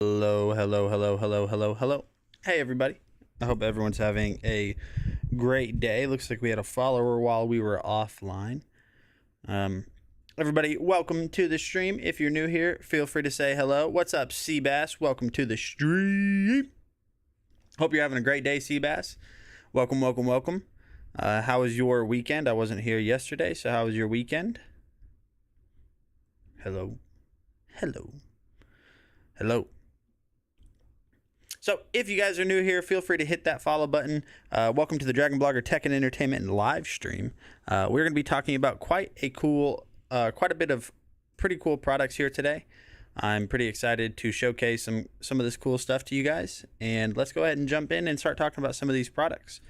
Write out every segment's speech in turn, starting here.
Hello, hello, hello, hello, hello, hello. Hey, everybody. I hope everyone's having a great day. Looks like we had a follower while we were offline. Everybody, welcome to the stream. If you're new here, feel free to say hello. What's up, Seabass? Welcome to the stream. Hope you're having a great day, Seabass. Welcome, welcome, welcome. How was your weekend? I wasn't here yesterday, so how was your weekend? Hello. Hello. Hello. So if you guys are new here, feel free to hit that follow button. Welcome to the Dragon Blogger Tech and Entertainment live stream. We're going to be talking about quite a bit of pretty cool products here today. I'm pretty excited to showcase some of this cool stuff to you guys. And let's go ahead and jump in and start talking about some of these products.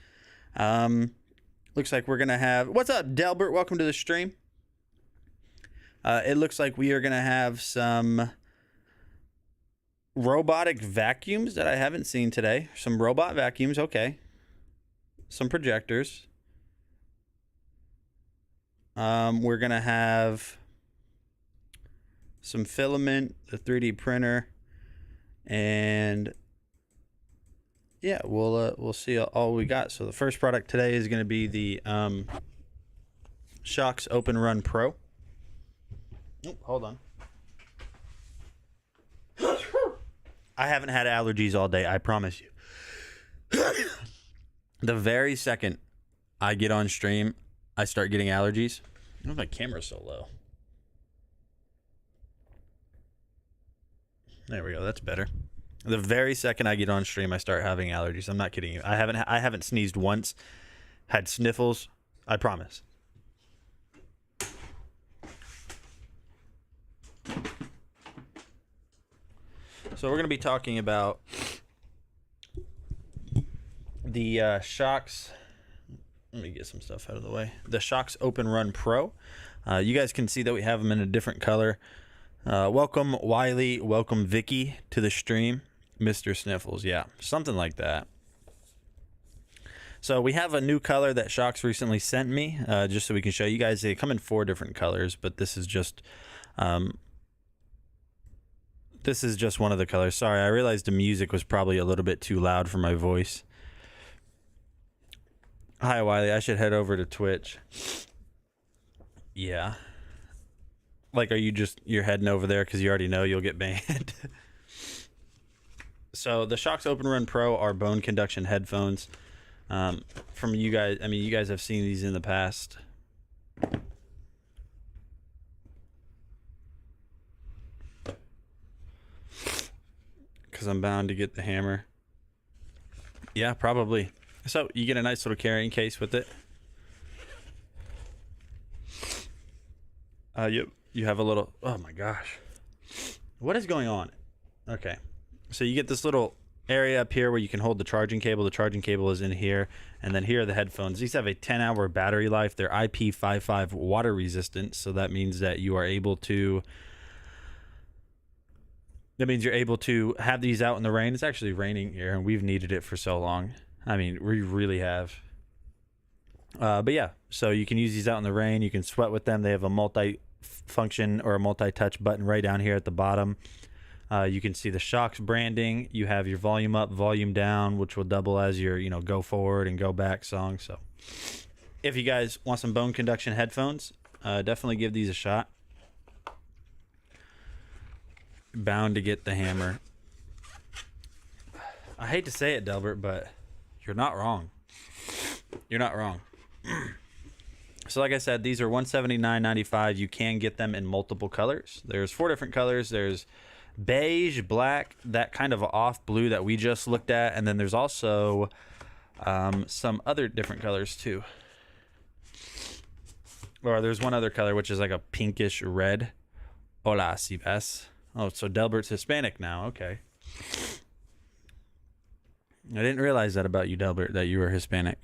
Looks like we're going to have... What's up, Delbert? Welcome to the stream. It looks like we are going to have some robotic vacuums that I haven't seen today. Some robot vacuums, okay. Some projectors. We're gonna have some filament, the 3D printer, and yeah, we'll see all we got. So the first product today is gonna be the Shox Open Run Pro. Oh, hold on. I haven't had allergies all day, I promise you. The very second I get on stream, I start getting allergies. I don't know if my camera's so low. There we go, that's better. The very second I get on stream, I start having allergies. I'm not kidding you. I haven't sneezed once, had sniffles, I promise. So we're going to be talking about the Shox. Let me get some stuff out of the way. The Shox Open Run Pro. You guys can see that we have them in a different color. Welcome Wiley, welcome Vicky to the stream. Mr. Sniffles, yeah, something like that. So we have a new color that Shox recently sent me, just so we can show you guys. They come in 4 different colors, but this is just... This is just one of the colors. Sorry, I realized the music was probably a little bit too loud for my voice. Hi, Wiley. I should head over to Twitch. Yeah. Like, you're heading over there because you already know you'll get banned? So, the Shox Open Run Pro are bone conduction headphones. From you guys, I mean, you guys have seen these in the past. Because I'm bound to get the hammer. Yeah, probably. So you get a nice little carrying case with it. You have a little... Oh my gosh. What is going on? Okay. So you get this little area up here where you can hold the charging cable. The charging cable is in here. And then here are the headphones. These have a 10-hour battery life. They're IP55 water resistant. So that means that you are able to... That means you're able to have these out in the rain. It's actually raining here, and we've needed it for so long. I mean, we really have. But yeah, so you can use these out in the rain. You can sweat with them. They have a multi-function or a multi-touch button right down here at the bottom. You can see the Shox branding. You have your volume up, volume down, which will double as your, go forward and go back song. So if you guys want some bone conduction headphones, definitely give these a shot. Bound to get the hammer. I hate to say it, Delbert, but you're not wrong. You're not wrong. So like I said, these are $179.95. You can get them in multiple colors. There's 4 different colors. There's beige, black, that kind of off blue that we just looked at, and then there's also some other different colors too. Or there's one other color which is like a pinkish red. Hola, si ves. Oh, so Delbert's Hispanic now. Okay. I didn't realize that about you, Delbert, that you were Hispanic.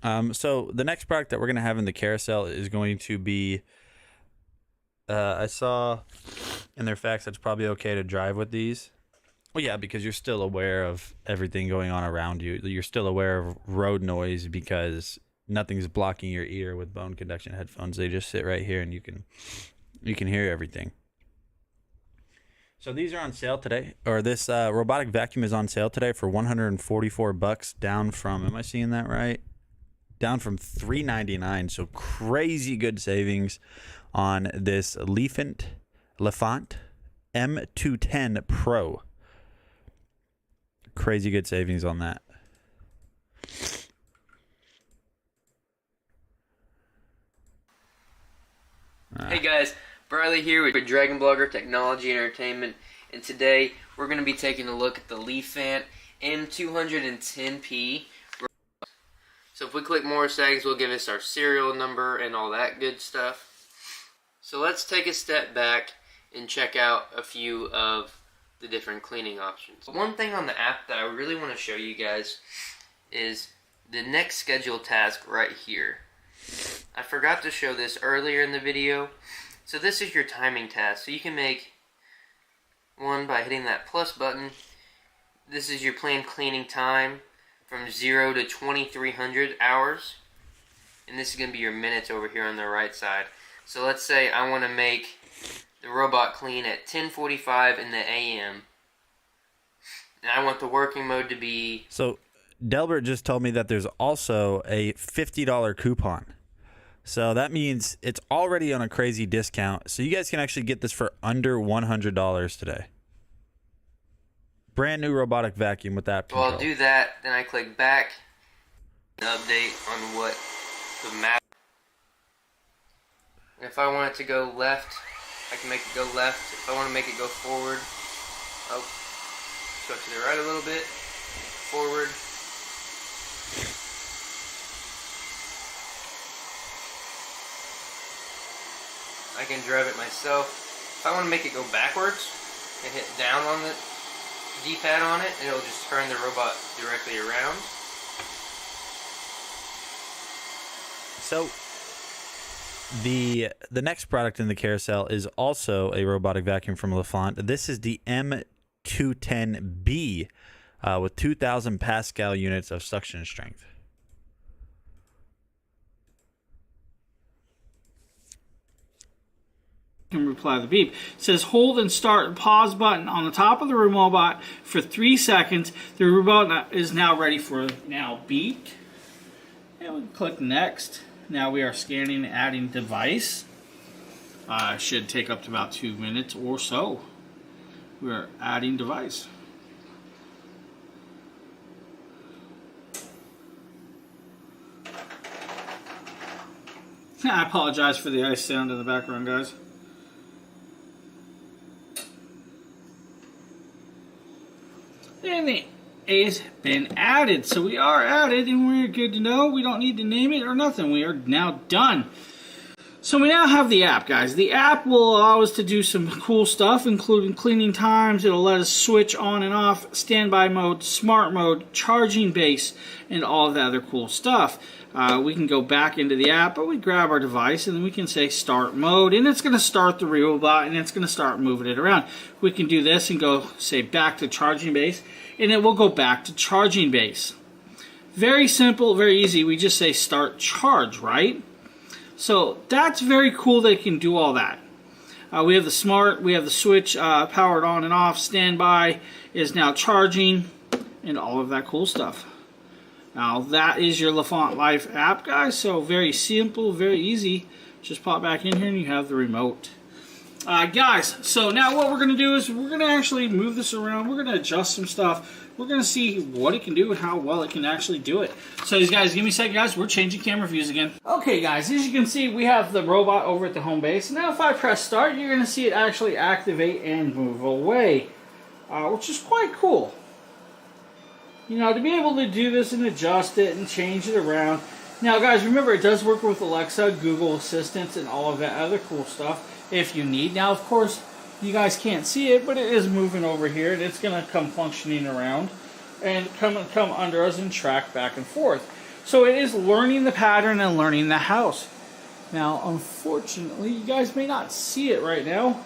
So the next product that we're going to have in the carousel is going to be... I saw in their facts that it's probably okay to drive with these. Well, yeah, because you're still aware of everything going on around you. You're still aware of road noise because nothing's blocking your ear with bone conduction headphones. They just sit right here and you can hear everything. So these are on sale today, or this robotic vacuum is on sale today for $144, down from, am I seeing that right? Down from $399. So crazy good savings on this Lafont M210 Pro. Crazy good savings on that. Hey guys, Briley here with Dragon Blogger Technology and Entertainment, and today we're going to be taking a look at the Lafont M210 B. So if we click more settings, will give us our serial number and all that good stuff. So let's take a step back and check out a few of the different cleaning options. One thing on the app that I really want to show you guys is the next scheduled task right here. I forgot to show this earlier in the video. So this is your timing task. So you can make one by hitting that plus button. This is your planned cleaning time from 0 to 2300 hours. And this is going to be your minutes over here on the right side. So let's say I want to make the robot clean at 10:45 in the AM. And I want the working mode to be... So Delbert just told me that there's also a $50 coupon. So that means it's already on a crazy discount. So you guys can actually get this for under $100 today. Brand new robotic vacuum with that. Well, I'll do that. Then I click back. Update on what the map. If I want it to go left, I can make it go left. If I want to make it go forward, oh, go to the right a little bit, forward. I can drive it myself. If I want to make it go backwards, I hit down on the D-pad on it, and it'll just turn the robot directly around. So the next product in the carousel is also a robotic vacuum from Lafont. This is the M210 B with 2,000 Pascal units of suction strength. Can reply to the beep. It says hold and start pause button on the top of the robot for 3 seconds. The robot is now ready for now beep. And we click next. Now we are scanning and adding device. Should take up to about 2 minutes or so. We are adding device. I apologize for the ice sound in the background, guys. And it has been added. So we are added and we're good to know. We don't need to name it or nothing. We are now done. So we now have the app, guys. The app will allow us to do some cool stuff, including cleaning times. It'll let us switch on and off, standby mode, smart mode, charging base, and all of that other cool stuff. We can go back into the app, but we grab our device and then we can say start mode, and it's going to start the robot and it's going to start moving it around. We can do this and go say back to charging base, and it will go back to charging base. Very simple, very easy. We just say start charge, right? So that's very cool that it can do all that. We have the smart, we have the switch powered on and off, standby is now charging, and all of that cool stuff. Now that is your Lafont Life app, guys, so very simple, very easy. Just pop back in here and you have the remote. Guys, so now what we're going to do is we're going to actually move this around. We're going to adjust some stuff. We're going to see what it can do and how well it can actually do it. So guys, give me a second, guys. We're changing camera views again. Okay, guys, as you can see, we have the robot over at the home base. Now if I press start, you're going to see it actually activate and move away, which is quite cool. You know, to be able to do this and adjust it and change it around. Now, guys, remember, it does work with Alexa, Google Assistant, and all of that other cool stuff if you need. Now, of course, you guys can't see it, but it is moving over here, and it's going to come functioning around and come under us and track back and forth. So it is learning the pattern and learning the house. Now, unfortunately, you guys may not see it right now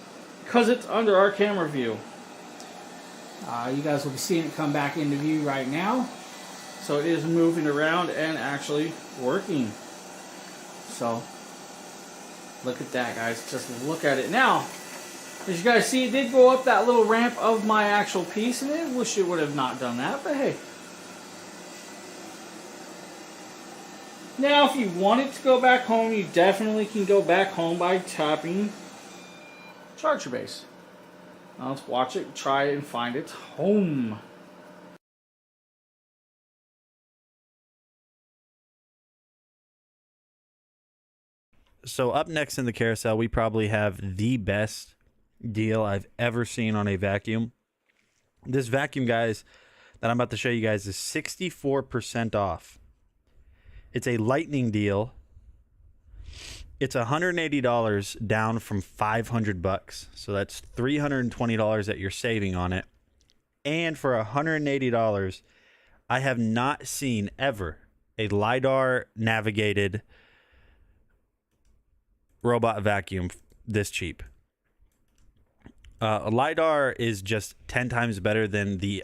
because it's under our camera view. You guys will be seeing it come back into view right now. So it is moving around and actually working. So look at that, guys. Just look at it now. As you guys see, it did go up that little ramp of my actual piece, and I wish it would have not done that, but hey. Now, if you wanted to go back home, you definitely can go back home by tapping charger base. Now let's watch it, try it, and find its home. So up next in the carousel, we probably have the best deal I've ever seen on a vacuum. This vacuum, guys, that I'm about to show you guys is 64% off. It's a lightning deal. It's $180 down from $500. So that's $320 that you're saving on it. And for $180, I have not seen ever a LiDAR navigated robot vacuum this cheap. A LiDAR is just 10 times better than the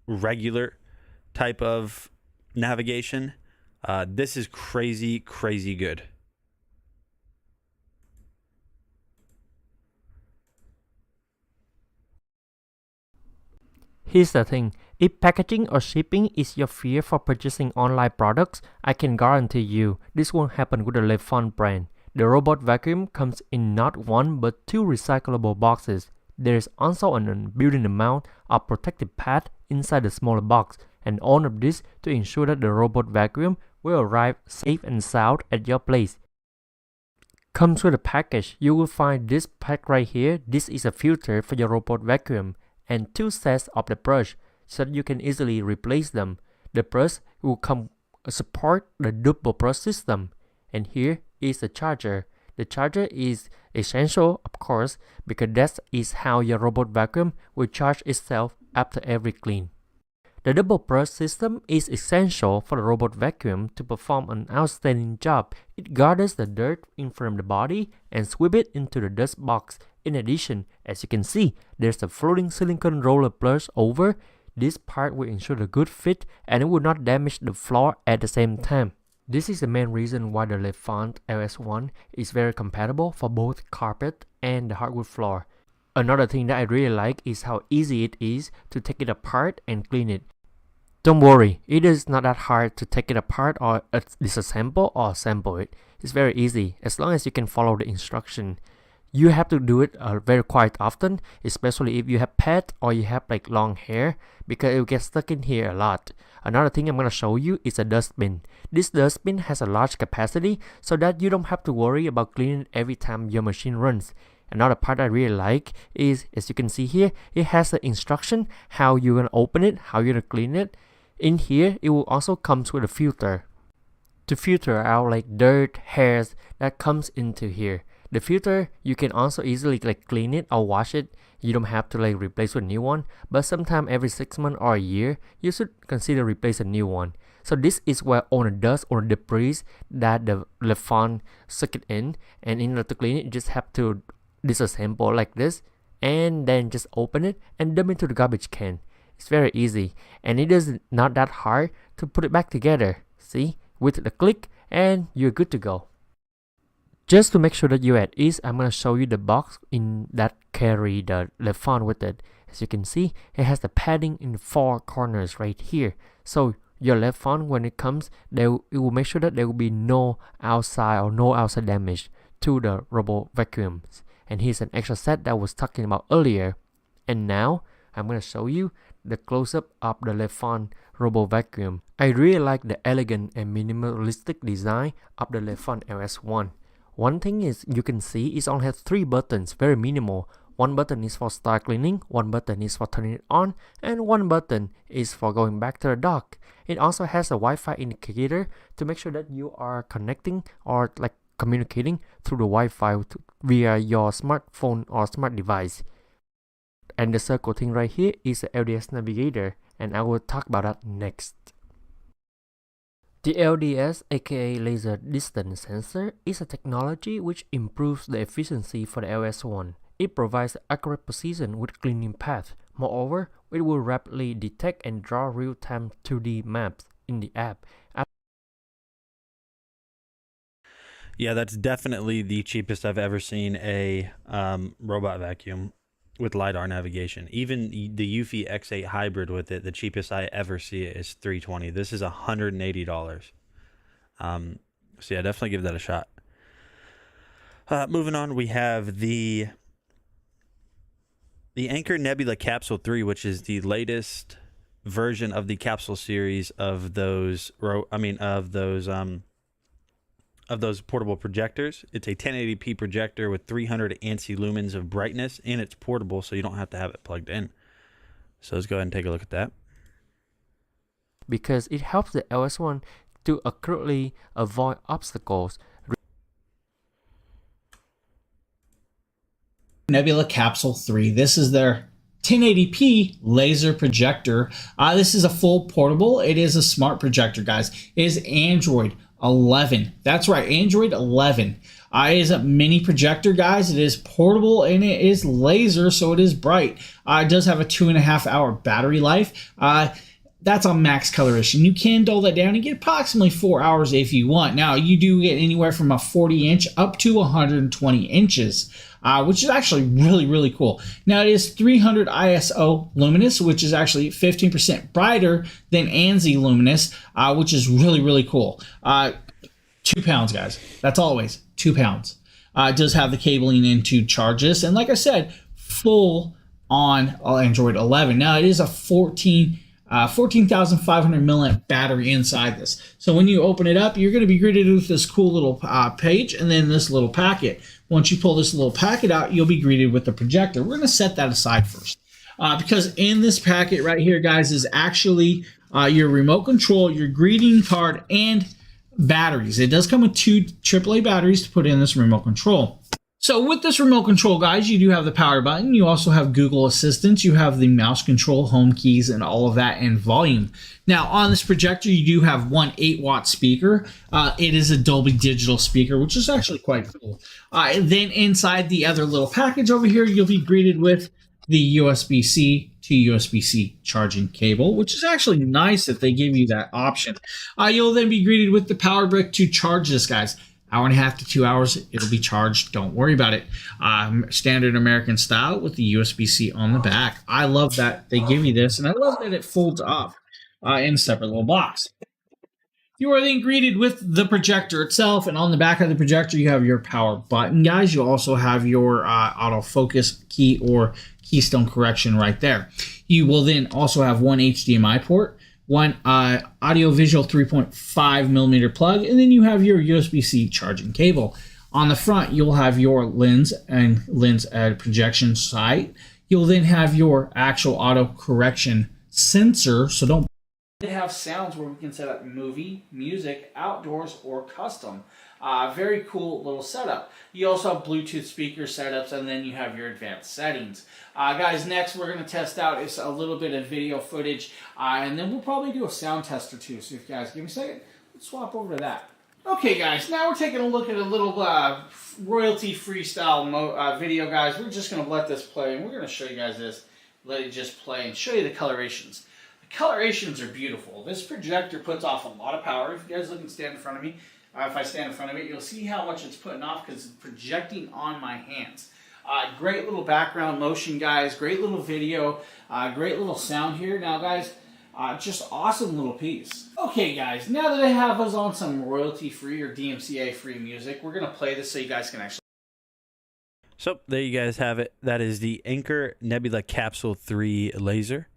regular type of navigation. This is crazy, crazy good. Here's the thing, if packaging or shipping is your fear for purchasing online products, I can guarantee you this won't happen with the Lafont brand. The robot vacuum comes in not one but two recyclable boxes. There is also an built-in amount of protective pad inside the smaller box, and all of this to ensure that the robot vacuum will arrive safe and sound at your place. Comes with a package, you will find this pack right here. This is a filter for your robot vacuum and two sets of the brush so that you can easily replace them. The brush will support the double brush system, and here is the charger. The charger is essential, of course, because that is how your robot vacuum will charge itself after every clean. The double brush system is essential for the robot vacuum to perform an outstanding job. It gathers the dirt in from the body and sweeps it into the dust box. In addition, as you can see, there's a floating silicone roller brush over. This part will ensure a good fit and it will not damage the floor at the same time. This is the main reason why the Lafont LS1 is very compatible for both carpet and the hardwood floor. Another thing that I really like is how easy it is to take it apart and clean it. Don't worry, it is not that hard to take it apart or disassemble or assemble it. It's very easy as long as you can follow the instruction. You have to do it very quite often, especially if you have pet or you have like long hair, because it will get stuck in here a lot. Another thing I'm going to show you is a dustbin. This dustbin has a large capacity so that you don't have to worry about cleaning it every time your machine runs. Another part I really like is, as you can see here, it has the instruction how you're going to open it, how you're going to clean it. In here, it will also comes with a filter to filter out like dirt, hairs that comes into here. The filter, you can also easily like clean it or wash it. You don't have to like replace with a new one, but sometime every 6 months or a year, you should consider replace a new one. So this is where all the dust or debris that the Lafont suck it in, and in order to clean it, you just have to disassemble like this, and then just open it and dump it into the garbage can. It's very easy, and it is not that hard to put it back together. See, with the click, and you're good to go. Just to make sure that you're at ease, I'm going to show you the box in that carry the Lafont with it. As you can see, it has the padding in the 4 corners right here. So your Lafont, when it comes, it will make sure that there will be no outside damage to the robot vacuums. And here's an extra set that I was talking about earlier. And now I'm going to show you the close-up of the Lafont robot vacuum. I really like the elegant and minimalistic design of the Lafont LS1. One thing is, you can see it only has 3 buttons, very minimal. One button is for start cleaning, one button is for turning it on, and one button is for going back to the dock. It also has a Wi-Fi indicator to make sure that you are connecting or like communicating through the Wi-Fi via your smartphone or smart device. And the circle thing right here is the LDS navigator, and I will talk about that next. The LDS, aka Laser Distance Sensor, is a technology which improves the efficiency for the LS1. It provides accurate precision with cleaning path. Moreover, it will rapidly detect and draw real-time 2D maps in the app. Yeah, that's definitely the cheapest I've ever seen a robot vacuum. with LiDAR navigation. Even the Eufy X8 hybrid with it, the cheapest I ever see it is $320. This is $180. So yeah, definitely give that a shot. Moving on, we have the Anker Nebula Capsule 3, which is the latest version of the capsule series of those portable projectors. It's a 1080p projector with 300 ANSI lumens of brightness, and it's portable, so you don't have to have it plugged in. So let's go ahead and take a look at that. Because it helps the LS1 to accurately avoid obstacles. Nebula Capsule 3. This is their 1080p laser projector. This is a full portable. It is a smart projector, guys. It is Android 11. That's right, Android 11. It is a mini projector, guys. It is portable and it is laser, so it is bright. It does have a 2.5 hour battery life. That's on max coloration. You can dull that down and get approximately 4 hours if you want. Now, you do get anywhere from a 40 inch up to 120 inches, which is actually really, really cool. Now, it is 300 ISO luminous, which is actually 15% brighter than ANSI luminous, which is really, really cool. 2 pounds, guys. That's always 2 pounds. It does have the cabling in to charge this. And like I said, full on Android 11. Now, it is a 14,500 milliamp battery inside this. So when you open it up, you're going to be greeted with this cool little page and then this little packet. Once you pull this little packet out, you'll be greeted with the projector. We're going to set that aside first because in this packet right here, guys, is actually your remote control, your greeting card, and batteries. It does come with 2 AAA batteries to put in this remote control. So with this remote control, guys, you do have the power button. You also have Google Assistant. You have the mouse control, home keys, and all of that, and volume. Now, on this projector, you do have one 8-watt speaker. It is a Dolby Digital speaker, which is actually quite cool. Then inside the other little package over here, you'll be greeted with the USB-C to USB-C charging cable, which is actually nice that they give you that option. You'll then be greeted with the power brick to charge this, guys. 1.5 to 2 hours, it'll be charged. Don't worry about it. Standard American style with the USB-C on the back. I love that they give you this, and I love that it folds up in a separate little box. You are then greeted with the projector itself, and on the back of the projector, you have your power button, guys. You also have your autofocus key or keystone correction right there. You will then also have one HDMI port, one audio-visual 3.5 millimeter plug, and then you have your USB-C charging cable. On the front, you'll have your lens and lens projection sight. You'll then have your actual auto correction sensor, so don't. They have sounds where we can set up movie, music, outdoors, or custom. Very cool little setup. You also have Bluetooth speaker setups, and then you have your advanced settings. Guys, next we're going to test out is a little bit of video footage, and then we'll probably do a sound test or two. So if you guys give me a second, let's swap over to that. Okay, guys, now we're taking a look at a little royalty freestyle video, guys. We're just going to let this play, and we're going to show you guys this. Let it just play and show you the colorations. The colorations are beautiful. This projector puts off a lot of power. If you guys look and stand in front of me, if I stand in front of it, you'll see how much it's putting off because it's projecting on my hands. Great little background motion, guys. Great little video. Great little sound here. Now, guys, just awesome little piece. Okay, guys, now that I have us on some royalty-free or DMCA-free music, we're going to play this so you guys can actually... So there you guys have it. That is the Anker Nebula Capsule 3 laser.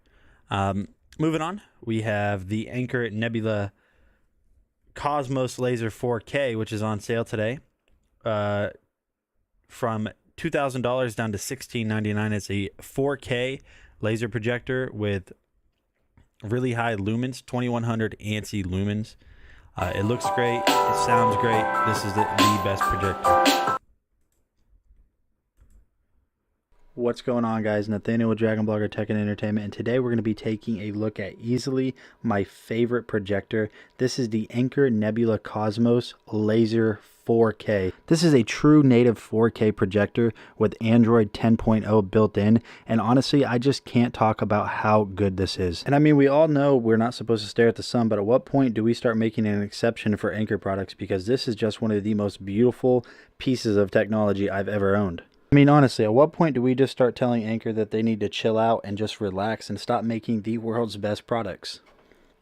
Moving on, we have the Anker Nebula Cosmos Laser 4K, which is on sale today. From $2,000 down to $1,699. It's a 4K laser projector with really high lumens, 2100 ANSI lumens. It looks great. It sounds great. This is the best projector. What's going on, guys? Nathaniel with Dragon Blogger Tech and Entertainment, and today we're going to be taking a look at easily my favorite projector. This is the Anker Nebula Cosmos Laser 4K. This is a true native 4K projector with Android 10.0 built in, and honestly, I just can't talk about how good this is. And I mean, we all know we're not supposed to stare at the sun, but at what point do we start making an exception for Anker products? Because this is just one of the most beautiful pieces of technology I've ever owned. I mean, honestly, at what point do we just start telling Anker that they need to chill out and just relax and stop making the world's best products?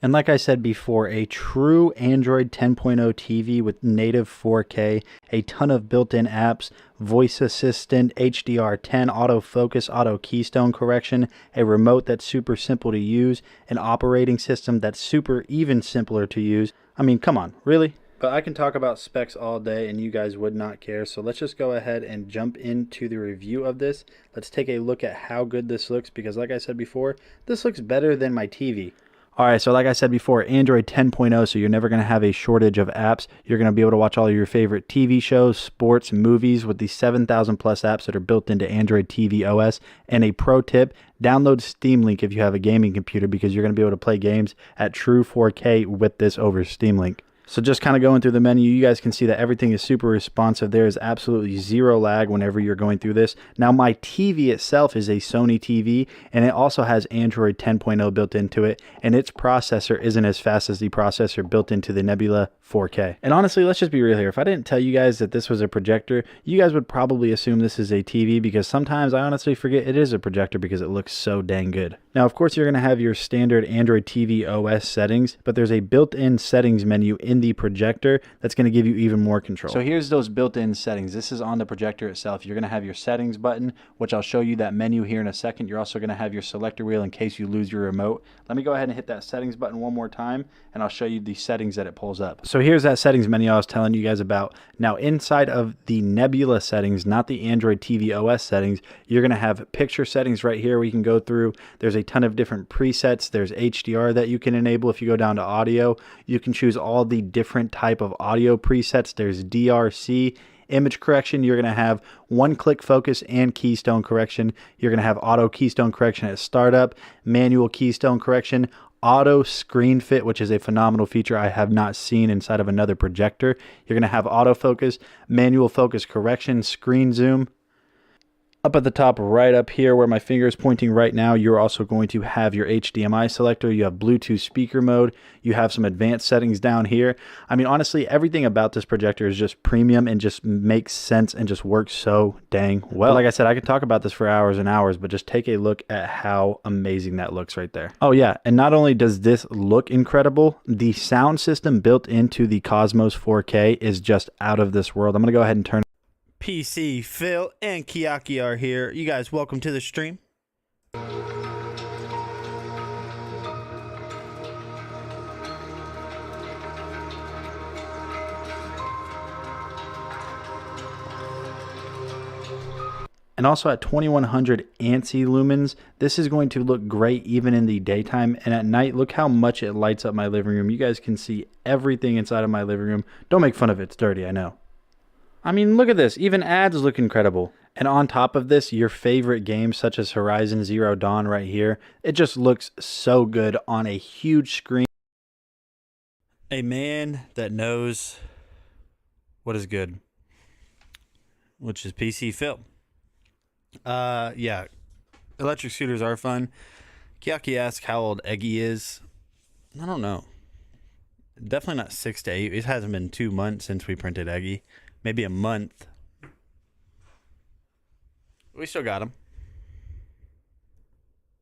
And like I said before, a true Android 10.0 TV with native 4K, a ton of built-in apps, voice assistant, HDR10, autofocus, auto keystone correction, a remote that's super simple to use, an operating system that's super even simpler to use. I mean, come on, really? But I can talk about specs all day and you guys would not care. So let's just go ahead and jump into the review of this. Let's take a look at how good this looks because like I said before, this looks better than my TV. Alright, so like I said before, Android 10.0, so you're never going to have a shortage of apps. You're going to be able to watch all your favorite TV shows, sports, movies with the 7,000 plus apps that are built into Android TV OS. And a pro tip, download Steam Link if you have a gaming computer because you're going to be able to play games at true 4K with this over Steam Link. So just kind of going through the menu, you guys can see that everything is super responsive. There is absolutely zero lag whenever you're going through this. Now my TV itself is a Sony TV and it also has Android 10.0 built into it and its processor isn't as fast as the processor built into the Nebula 4K. And honestly, let's just be real here. If I didn't tell you guys that this was a projector, you guys would probably assume this is a TV because sometimes I honestly forget it is a projector because it looks so dang good. Now, of course, you're going to have your standard Android TV OS settings, but there's a built-in settings menu in the projector that's going to give you even more control. So here's those built-in settings. This is on the projector itself. You're going to have your settings button, which I'll show you that menu here in a second. You're also going to have your selector wheel in case you lose your remote. Let me go ahead and hit that settings button one more time, and I'll show you the settings that it pulls up. So here's that settings menu I was telling you guys about. Now, inside of the Nebula settings, not the Android TV OS settings, you're going to have picture settings right here we can go through. There's a ton of different presets. There's HDR that you can enable. If you go down to audio, you can choose all the different type of audio presets. There's DRC, image correction. You're going to have one-click focus and keystone correction. You're going to have auto keystone correction at startup, manual keystone correction, auto screen fit, which is a phenomenal feature I have not seen inside of another projector. You're going to have autofocus, manual focus correction, screen zoom. Up at the top right up here where my finger is pointing right now, you're also going to have your HDMI selector. You have Bluetooth speaker mode. You have some advanced settings down here. I mean, honestly, everything about this projector is just premium and just makes sense and just works so dang well. But like I said, I could talk about this for hours and hours, but just take a look at how amazing that looks right there. Oh yeah, and not only does this look incredible, the sound system built into the Cosmos 4K is just out of this world. I'm going to go ahead and turn PC, Phil, and Kiaki are here. You guys, welcome to the stream. And also at 2100 ANSI lumens, this is going to look great even in the daytime. And at night, look how much it lights up my living room. You guys can see everything inside of my living room. Don't make fun of it. It's dirty, I know. I mean, look at this. Even ads look incredible. And on top of this, your favorite games such as Horizon Zero Dawn right here. It just looks so good on a huge screen. A man that knows what is good, which is PC Phil. Yeah, electric scooters are fun. Kiaki asked how old Eggy is. I don't know. Definitely not 6 to 8. It hasn't been 2 months since we printed Eggy. Maybe a month. We still got him.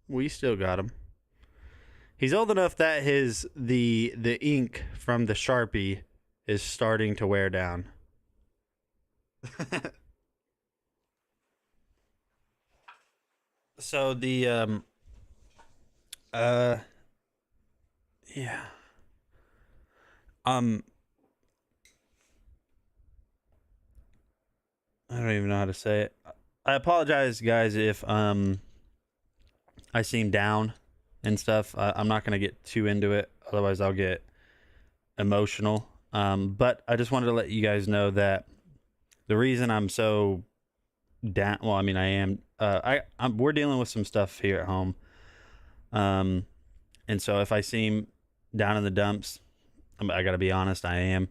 We still got him. He's old enough that the ink from the Sharpie is starting to wear down. So the yeah. I don't even know how to say it. I apologize, guys, if I seem down and stuff. I'm not going to get too into it. Otherwise, I'll get emotional. But I just wanted to let you guys know that the reason I'm so down... Well, I mean, I am... we're dealing with some stuff here at home. And so if I seem down in the dumps, I got to be honest, I am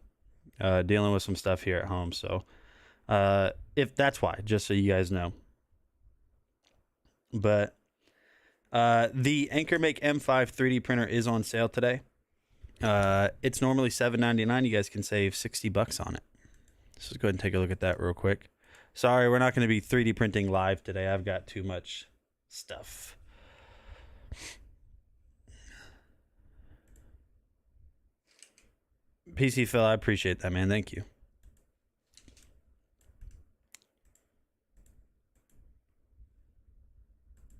dealing with some stuff here at home. So... if that's why, just so you guys know. But the Anker M5 3D printer is on sale today. It's normally $7.99. You guys can save $60 on it. So let's go ahead and take a look at that real quick. Sorry, we're not going to be 3D printing live today. I've got too much stuff. PC Phil, I appreciate that, man. Thank you.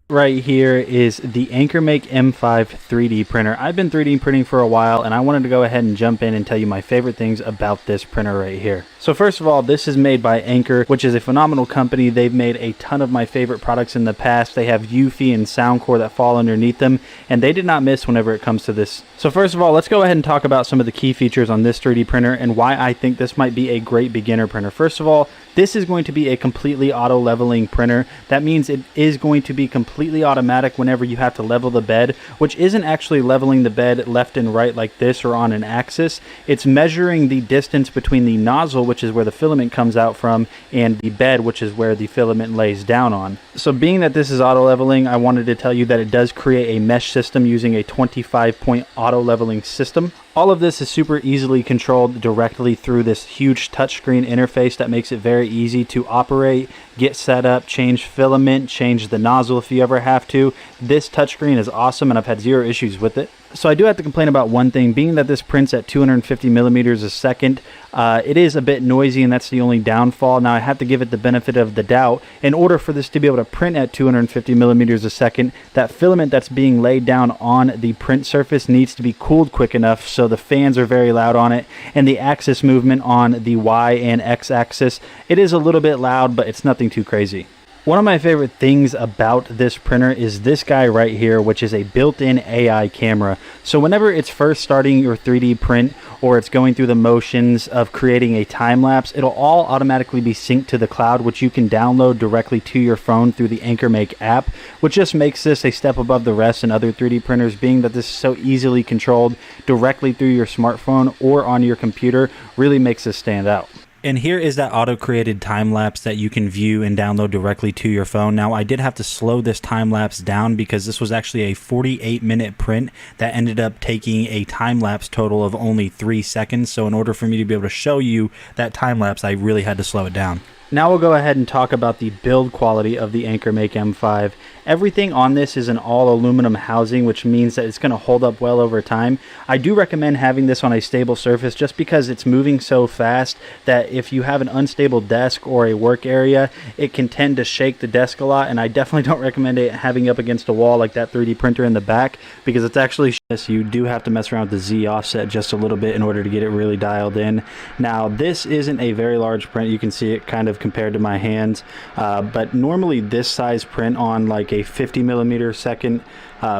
Right here is the Anker M5 3D printer. I've been 3D printing for a while, and I wanted to go ahead and jump in and tell you my favorite things about this printer right here. So first of all, this is made by Anker, which is a phenomenal company. They've made a ton of my favorite products in the past. They have Yufi and Soundcore that fall underneath them, and they did not miss whenever it comes to this. So first of all, let's go ahead and talk about some of the key features on this 3D printer and why I think this might be a great beginner printer. First of all, this is going to be a completely auto leveling printer. That means it is going to be completely automatic whenever you have to level the bed, which isn't actually leveling the bed left and right like this or on an axis. It's measuring the distance between the nozzle, which is where the filament comes out from, and the bed, which is where the filament lays down on. So being that this is auto leveling, I wanted to tell you that it does create a mesh system using a 25-point auto leveling system. All of this is super easily controlled directly through this huge touchscreen interface that makes it very easy to operate, get set up, change filament, change the nozzle if you ever have to. This touchscreen is awesome, and I've had zero issues with it. So I do have to complain about one thing, being that this prints at 250 millimeters a second. It is a bit noisy, and that's the only downfall. Now I have to give it the benefit of the doubt. In order for this to be able to print at 250 millimeters a second, that filament that's being laid down on the print surface needs to be cooled quick enough so the fans are very loud on it, and the axis movement on the Y and X axis, it is a little bit loud, but it's nothing too crazy. One of my favorite things about this printer is this guy right here, which is a built-in AI camera. So whenever it's first starting your 3D print or it's going through the motions of creating a time-lapse, it'll all automatically be synced to the cloud, which you can download directly to your phone through the Anker app, which just makes this a step above the rest in other 3D printers, being that this is so easily controlled directly through your smartphone or on your computer, really makes this stand out. And here is that auto-created time-lapse that you can view and download directly to your phone. Now, I did have to slow this time-lapse down because this was actually a 48-minute print that ended up taking a time-lapse total of only 3 seconds. So in order for me to be able to show you that time-lapse, I really had to slow it down. Now we'll go ahead and talk about the build quality of the Anker M5. Everything on this is an all aluminum housing, which means that it's going to hold up well over time. I do recommend having this on a stable surface just because it's moving so fast that if you have an unstable desk or a work area, it can tend to shake the desk a lot, and I definitely don't recommend it having up against a wall like that 3D printer in the back because it's actually you do have to mess around with the Z offset just a little bit in order to get it really dialed in. Now this isn't a very large print, you can see it kind of compared to my hands, but normally this size print on like a 50 millimeter second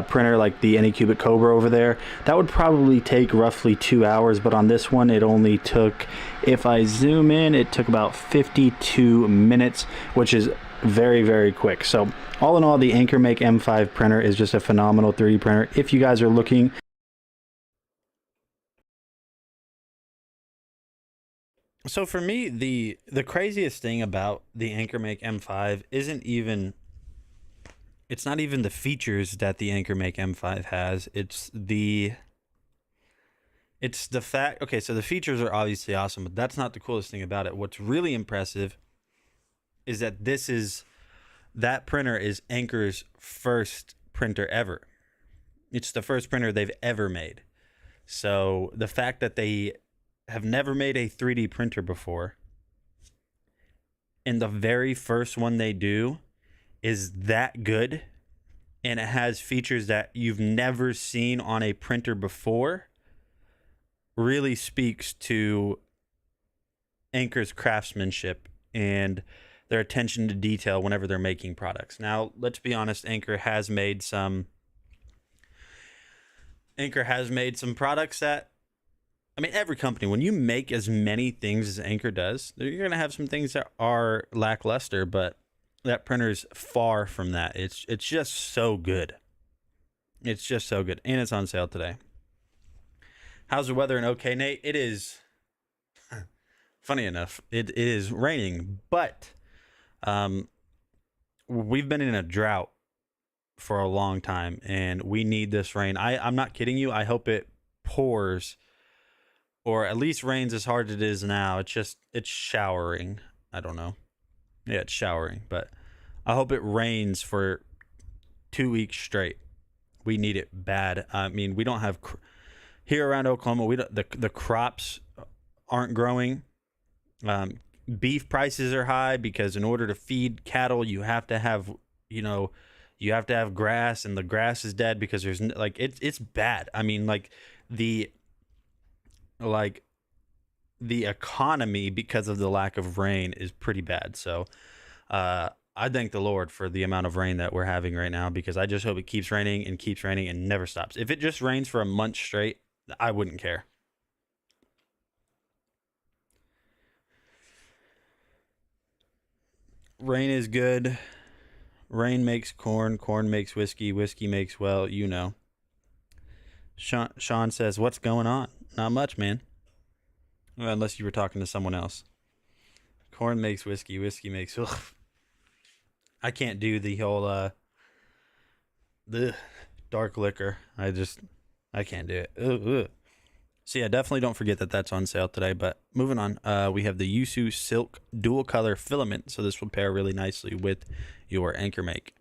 printer like the Anycubic Cobra over there, that would probably take roughly 2 hours, but on this one it only took, if I zoom in, it took about 52 minutes, which is very, very quick. So all in all, the Anker M5 printer is just a phenomenal 3D printer. If you guys are looking So for me, the craziest thing about the Anker M5 isn't even, it's not even the features that the Anker M5 has. It's the fact, okay, so the features are obviously awesome, but that's not the coolest thing about it. What's really impressive is that that printer is Anker's first printer ever. It's the first printer they've ever made. So the fact that they have never made a 3D printer before, and the very first one they do is that good, and it has features that you've never seen on a printer before, really speaks to Anker's craftsmanship and their attention to detail whenever they're making products. Now, let's be honest, Anker has made some products that, I mean, every company, when you make as many things as Anker does, you're going to have some things that are lackluster, but that printer's far from that. It's just so good. It's just so good. And it's on sale today. How's the weather in OK, Nate? It is, funny enough, it is raining, but we've been in a drought for a long time, and we need this rain. I'm not kidding you. I hope it pours, or at least rains as hard as it is now. It's showering. I don't know. Yeah, it's showering, but I hope it rains for 2 weeks straight. We need it bad. I mean, we don't have here around Oklahoma. We don't, the crops aren't growing. Beef prices are high because in order to feed cattle, you have to have grass, and the grass is dead because there's like it's bad. I mean, the like the economy because of the lack of rain is pretty bad. So I thank the Lord for the amount of rain that we're having right now, because I just hope it keeps raining and never stops. If it just rains for a month straight, I wouldn't care. Rain is good. Rain makes corn. Corn makes whiskey. Whiskey makes, well, you know. Sean says, what's going on? Not much, man. Well, unless you were talking to someone else. Corn makes whiskey. Whiskey makes... Ugh. I can't do the whole the dark liquor. I can't do it. Ugh, ugh. So yeah, definitely don't forget that that's on sale today. But moving on, we have the Yusu Silk Dual Color Filament. So this will pair really nicely with your Anker make.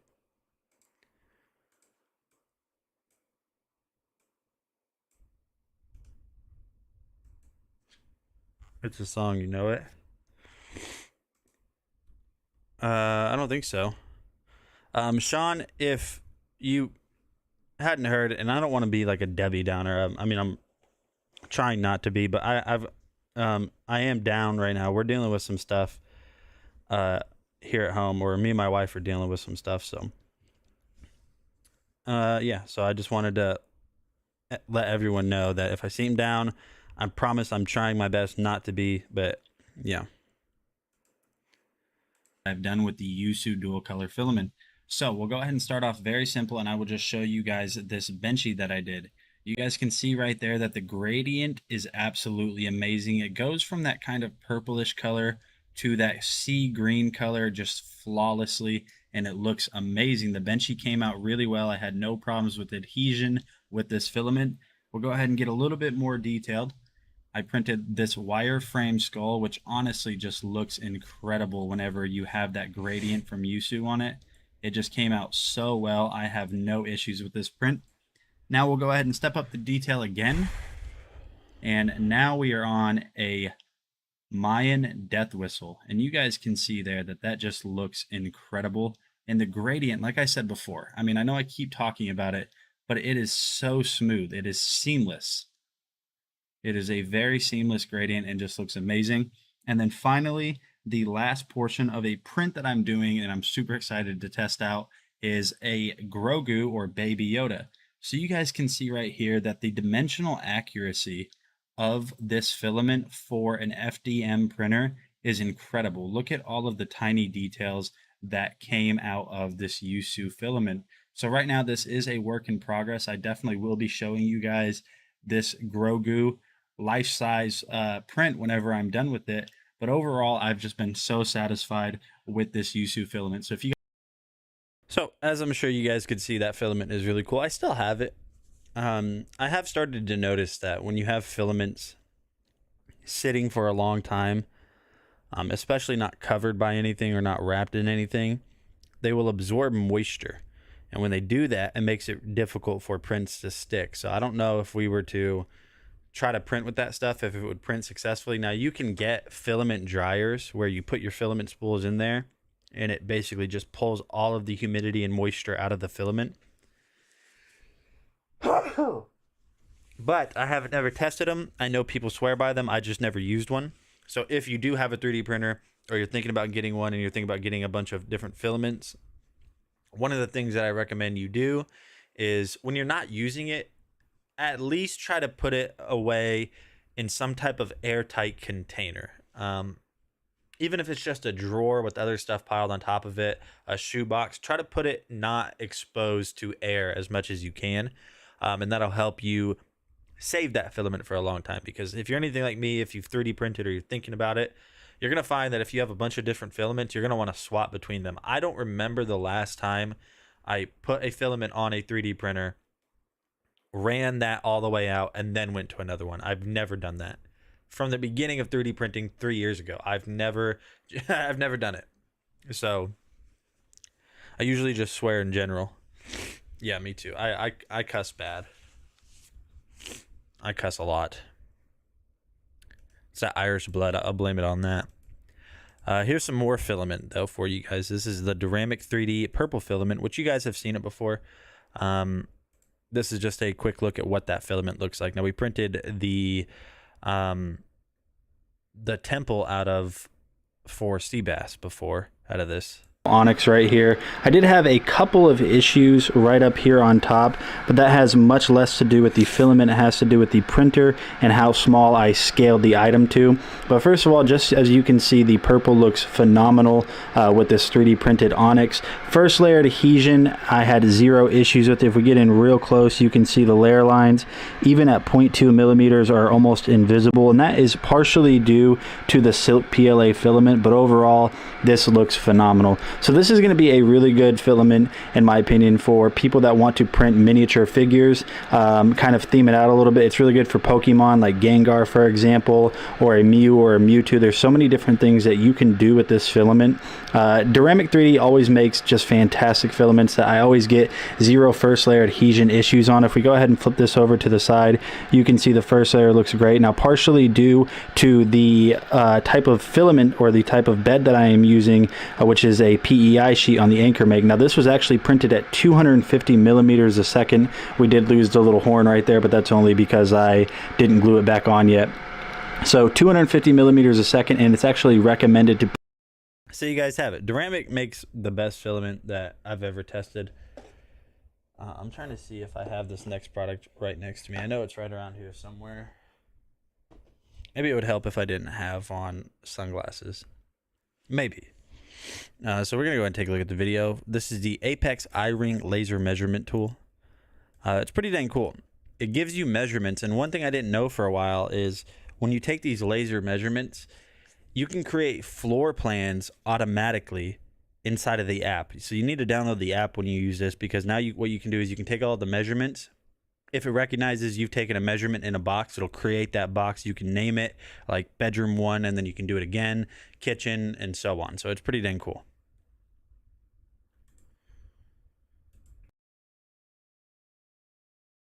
It's a song, you know it? I don't think so. Sean, if you hadn't heard, and I don't want to be like a Debbie Downer. I mean, I'm trying not to be, but I am down right now. We're dealing with some stuff here at home, or me and my wife are dealing with some stuff. So, yeah. So I just wanted to let everyone know that if I seem down, I promise I'm trying my best not to be. But yeah. I've done with the Yusu dual color filament. So we'll go ahead and start off very simple, and I will just show you guys this benchy that I did. You guys can see right there that the gradient is absolutely amazing. It goes from that kind of purplish color to that sea green color just flawlessly, and it looks amazing. The benchy came out really well. I had no problems with adhesion with this filament. We'll go ahead and get a little bit more detailed. I printed this wireframe skull, which honestly just looks incredible whenever you have that gradient from Yusu on it. It just came out so well. I have no issues with this print. Now we'll go ahead and step up the detail again. And now we are on a Mayan death whistle. And you guys can see there that that just looks incredible. And the gradient, like I said before, I mean, I know I keep talking about it, but it is so smooth. It is seamless. It is a very seamless gradient and just looks amazing. And then finally, the last portion of a print that I'm doing, and I'm super excited to test out, is a Grogu or Baby Yoda. So you guys can see right here that the dimensional accuracy of this filament for an FDM printer is incredible. Look at all of the tiny details that came out of this Yusu filament. So right now, this is a work in progress. I definitely will be showing you guys this Grogu life-size print whenever I'm done with it. But overall, I've just been so satisfied with this Yusu filament. So if you as I'm sure you guys could see, that filament is really cool. I still have it. I have started to notice that when you have filaments sitting for a long time, especially not covered by anything or not wrapped in anything, they will absorb moisture. And when they do that, it makes it difficult for prints to stick. So I don't know if we were to try to print with that stuff, if it would print successfully. Now you can get filament dryers where you put your filament spools in there and it basically just pulls all of the humidity and moisture out of the filament. But I haven't ever tested them. I know people swear by them. I just never used one. So if you do have a 3D printer, or you're thinking about getting one and you're thinking about getting a bunch of different filaments, one of the things that I recommend you do is when you're not using it, at least try to put it away in some type of airtight container. Even if it's just a drawer with other stuff piled on top of it, a shoebox, try to put it not exposed to air as much as you can. And that'll help you save that filament for a long time. Because if you're anything like me, if you've 3D printed or you're thinking about it, you're going to find that if you have a bunch of different filaments, you're going to want to swap between them. I don't remember the last time I put a filament on a 3D printer, ran that all the way out, and then went to another one. I've never done that. From the beginning of 3D printing 3 years ago, I've never done it. So I usually just swear in general. Yeah, me too. I cuss bad. I cuss a lot. It's that Irish blood. I'll blame it on that. Here's some more filament, though, for you guys. This is the Duramic 3D purple filament, which you guys have seen it before. This is just a quick look at what that filament looks like. Now, we printed the temple out of 4 sea bass before, out of this. Onyx right here. I did have a couple of issues right up here on top, but that has much less to do with the filament. It has to do with the printer and how small I scaled the item to. But first of all, just as you can see, the purple looks phenomenal with this 3D printed onyx. First layer adhesion, I had 0 issues with it. If we get in real close, you can see the layer lines, even at 0.2 millimeters, are almost invisible, and that is partially due to the silk PLA filament, but overall, this looks phenomenal. So this is going to be a really good filament, in my opinion, for people that want to print miniature figures, kind of theme it out a little bit. It's really good for Pokemon like Gengar, for example, or a Mew or a Mewtwo. There's so many different things that you can do with this filament. Duramic 3D always makes just fantastic filaments that I always get 0 first layer adhesion issues on. If we go ahead and flip this over to the side, you can see the first layer looks great. Now, partially due to the type of filament or the type of bed that I am using, which is a PEI sheet on the Anker make. Now, this was actually printed at 250 millimeters a second. We did lose the little horn right there, but that's only because I didn't glue it back on yet. So 250 millimeters a second, and it's actually recommended to. So you guys have it. Duramic makes the best filament that I've ever tested. I'm trying to see if I have this next product right next to me. I know it's right around here somewhere. Maybe it would help if I didn't have on sunglasses. Maybe. So we're going to go ahead and take a look at the video. This is the Apex eye-ring laser measurement tool. It's pretty dang cool. It gives you measurements, and one thing I didn't know for a while is when you take these laser measurements, you can create floor plans automatically inside of the app. So you need to download the app when you use this, because now what you can do is you can take all the measurements. If it recognizes you've taken a measurement in a box, it'll create that box. You can name it like bedroom 1, and then you can do it again, kitchen, and so on. So it's pretty dang cool.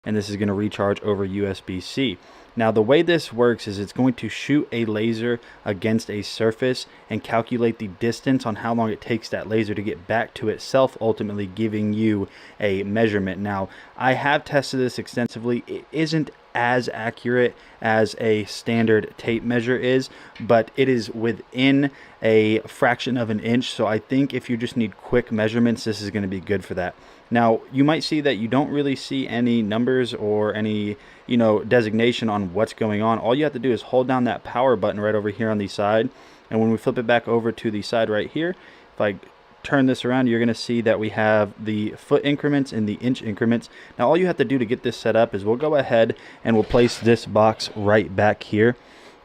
And this is going to recharge over USB-C. Now, the way this works is it's going to shoot a laser against a surface and calculate the distance on how long it takes that laser to get back to itself, ultimately giving you a measurement. Now, I have tested this extensively. It isn't as accurate as a standard tape measure is, but it is within a fraction of an inch. So I think if you just need quick measurements, this is going to be good for that. Now, you might see that you don't really see any numbers or any, designation on what's going on. All you have to do is hold down that power button right over here on the side. And when we flip it back over to the side right here, if I turn this around, you're going to see that we have the foot increments and the inch increments. Now, all you have to do to get this set up is we'll go ahead and we'll place this box right back here.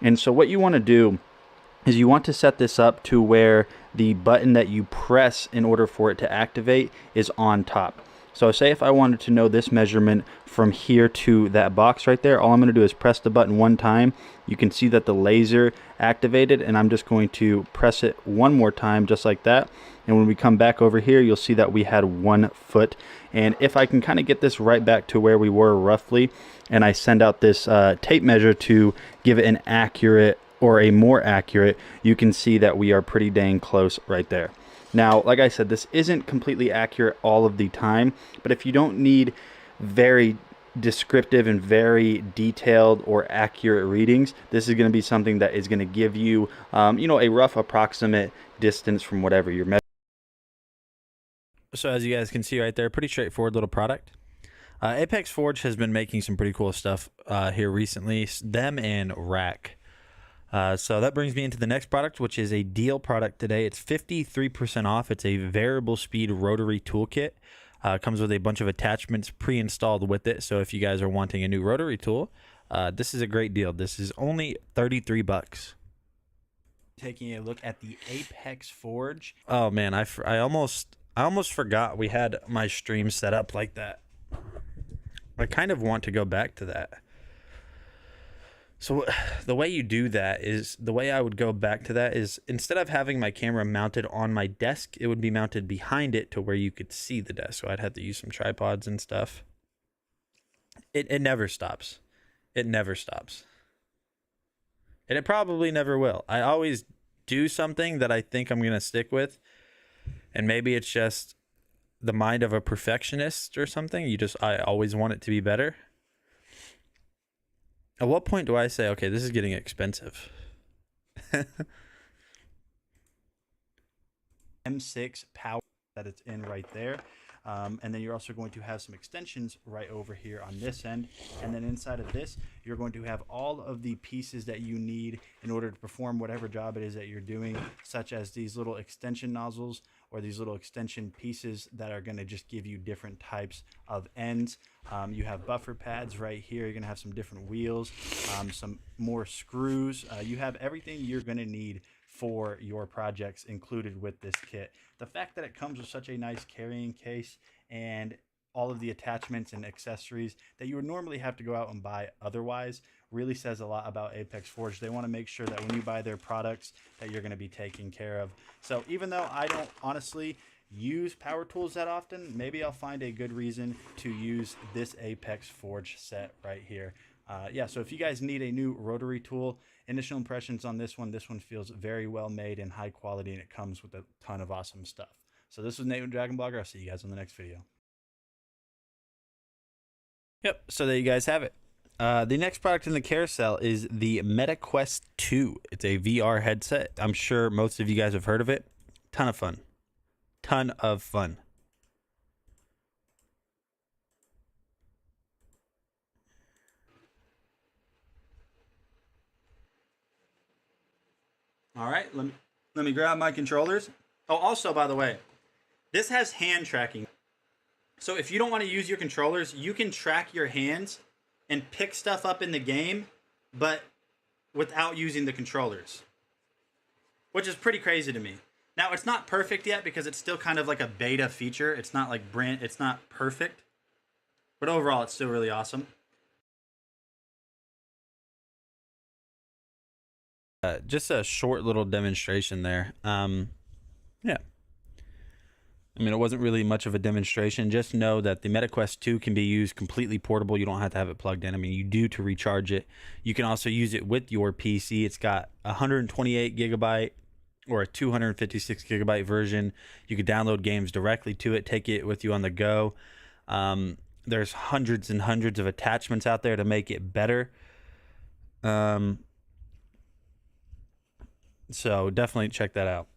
And so what you want to do is you want to set this up to where the button that you press in order for it to activate is on top. So say if I wanted to know this measurement from here to that box right there, all I'm going to do is press the button one time. You can see that the laser activated, and I'm just going to press it one more time just like that. And when we come back over here, you'll see that we had 1 foot. And if I can kind of get this right back to where we were roughly, and I send out this tape measure to give it an accurate or a more accurate, you can see that we are pretty dang close right there. Now, like I said, this isn't completely accurate all of the time, but if you don't need very descriptive and very detailed or accurate readings, this is going to be something that is going to give you, a rough approximate distance from whatever you're measuring. So as you guys can see right there, pretty straightforward little product. Apex Forge has been making some pretty cool stuff here recently, them and Rack. So that brings me into the next product, which is a deal product today. It's 53% off. It's a variable speed rotary toolkit. Comes with a bunch of attachments pre-installed with it. So if you guys are wanting a new rotary tool, this is a great deal. This is only 33 bucks. Taking a look at the Apex Forge. Oh man, I almost forgot we had my stream set up like that. I kind of want to go back to that. So the way you do that is, the way I would go back to that is, instead of having my camera mounted on my desk, it would be mounted behind it to where you could see the desk. So I'd have to use some tripods and stuff. It never stops. It never stops. And it probably never will. I always do something that I think I'm going to stick with. And maybe it's just the mind of a perfectionist or something. I always want it to be better. At what point do I say, okay, this is getting expensive? M6 power that it's in right there. And then you're also going to have some extensions right over here on this end. And then inside of this, you're going to have all of the pieces that you need in order to perform whatever job it is that you're doing, such as these little extension nozzles or these little extension pieces that are going to just give you different types of ends. You have buffer pads right here. You're going to have some different wheels, some more screws. You have everything you're going to need for your projects included with this kit. The fact that it comes with such a nice carrying case and all of the attachments and accessories that you would normally have to go out and buy otherwise really says a lot about Apex Forge. They want to make sure that when you buy their products that you're going to be taken care of. So even though I don't honestly use power tools that often, maybe I'll find a good reason to use this Apex Forge set right here. Yeah, so if you guys need a new rotary tool, initial impressions on this one feels very well made and high quality, and it comes with a ton of awesome stuff. So this was Nate with Dragon Blogger. I'll see you guys on the next video. Yep, so there you guys have it. The next product in the carousel is the MetaQuest 2. It's a VR headset. I'm sure most of you guys have heard of it. Ton of fun. Ton of fun. All right, let me grab my controllers. Oh, also, by the way, this has hand tracking. So if you don't want to use your controllers, you can track your hands and pick stuff up in the game, but without using the controllers, which is pretty crazy to me. Now, it's not perfect yet because it's still kind of like a beta feature. It's not like it's not perfect, but overall, it's still really awesome. Just a short little demonstration there. Yeah. I mean, it wasn't really much of a demonstration. Just know that the MetaQuest 2 can be used completely portable. You don't have to have it plugged in. I mean, you do to recharge it. You can also use it with your PC. It's got a 128 gigabyte or a 256 gigabyte version. You could download games directly to it, take it with you on the go. There's hundreds and hundreds of attachments out there to make it better. So definitely check that out.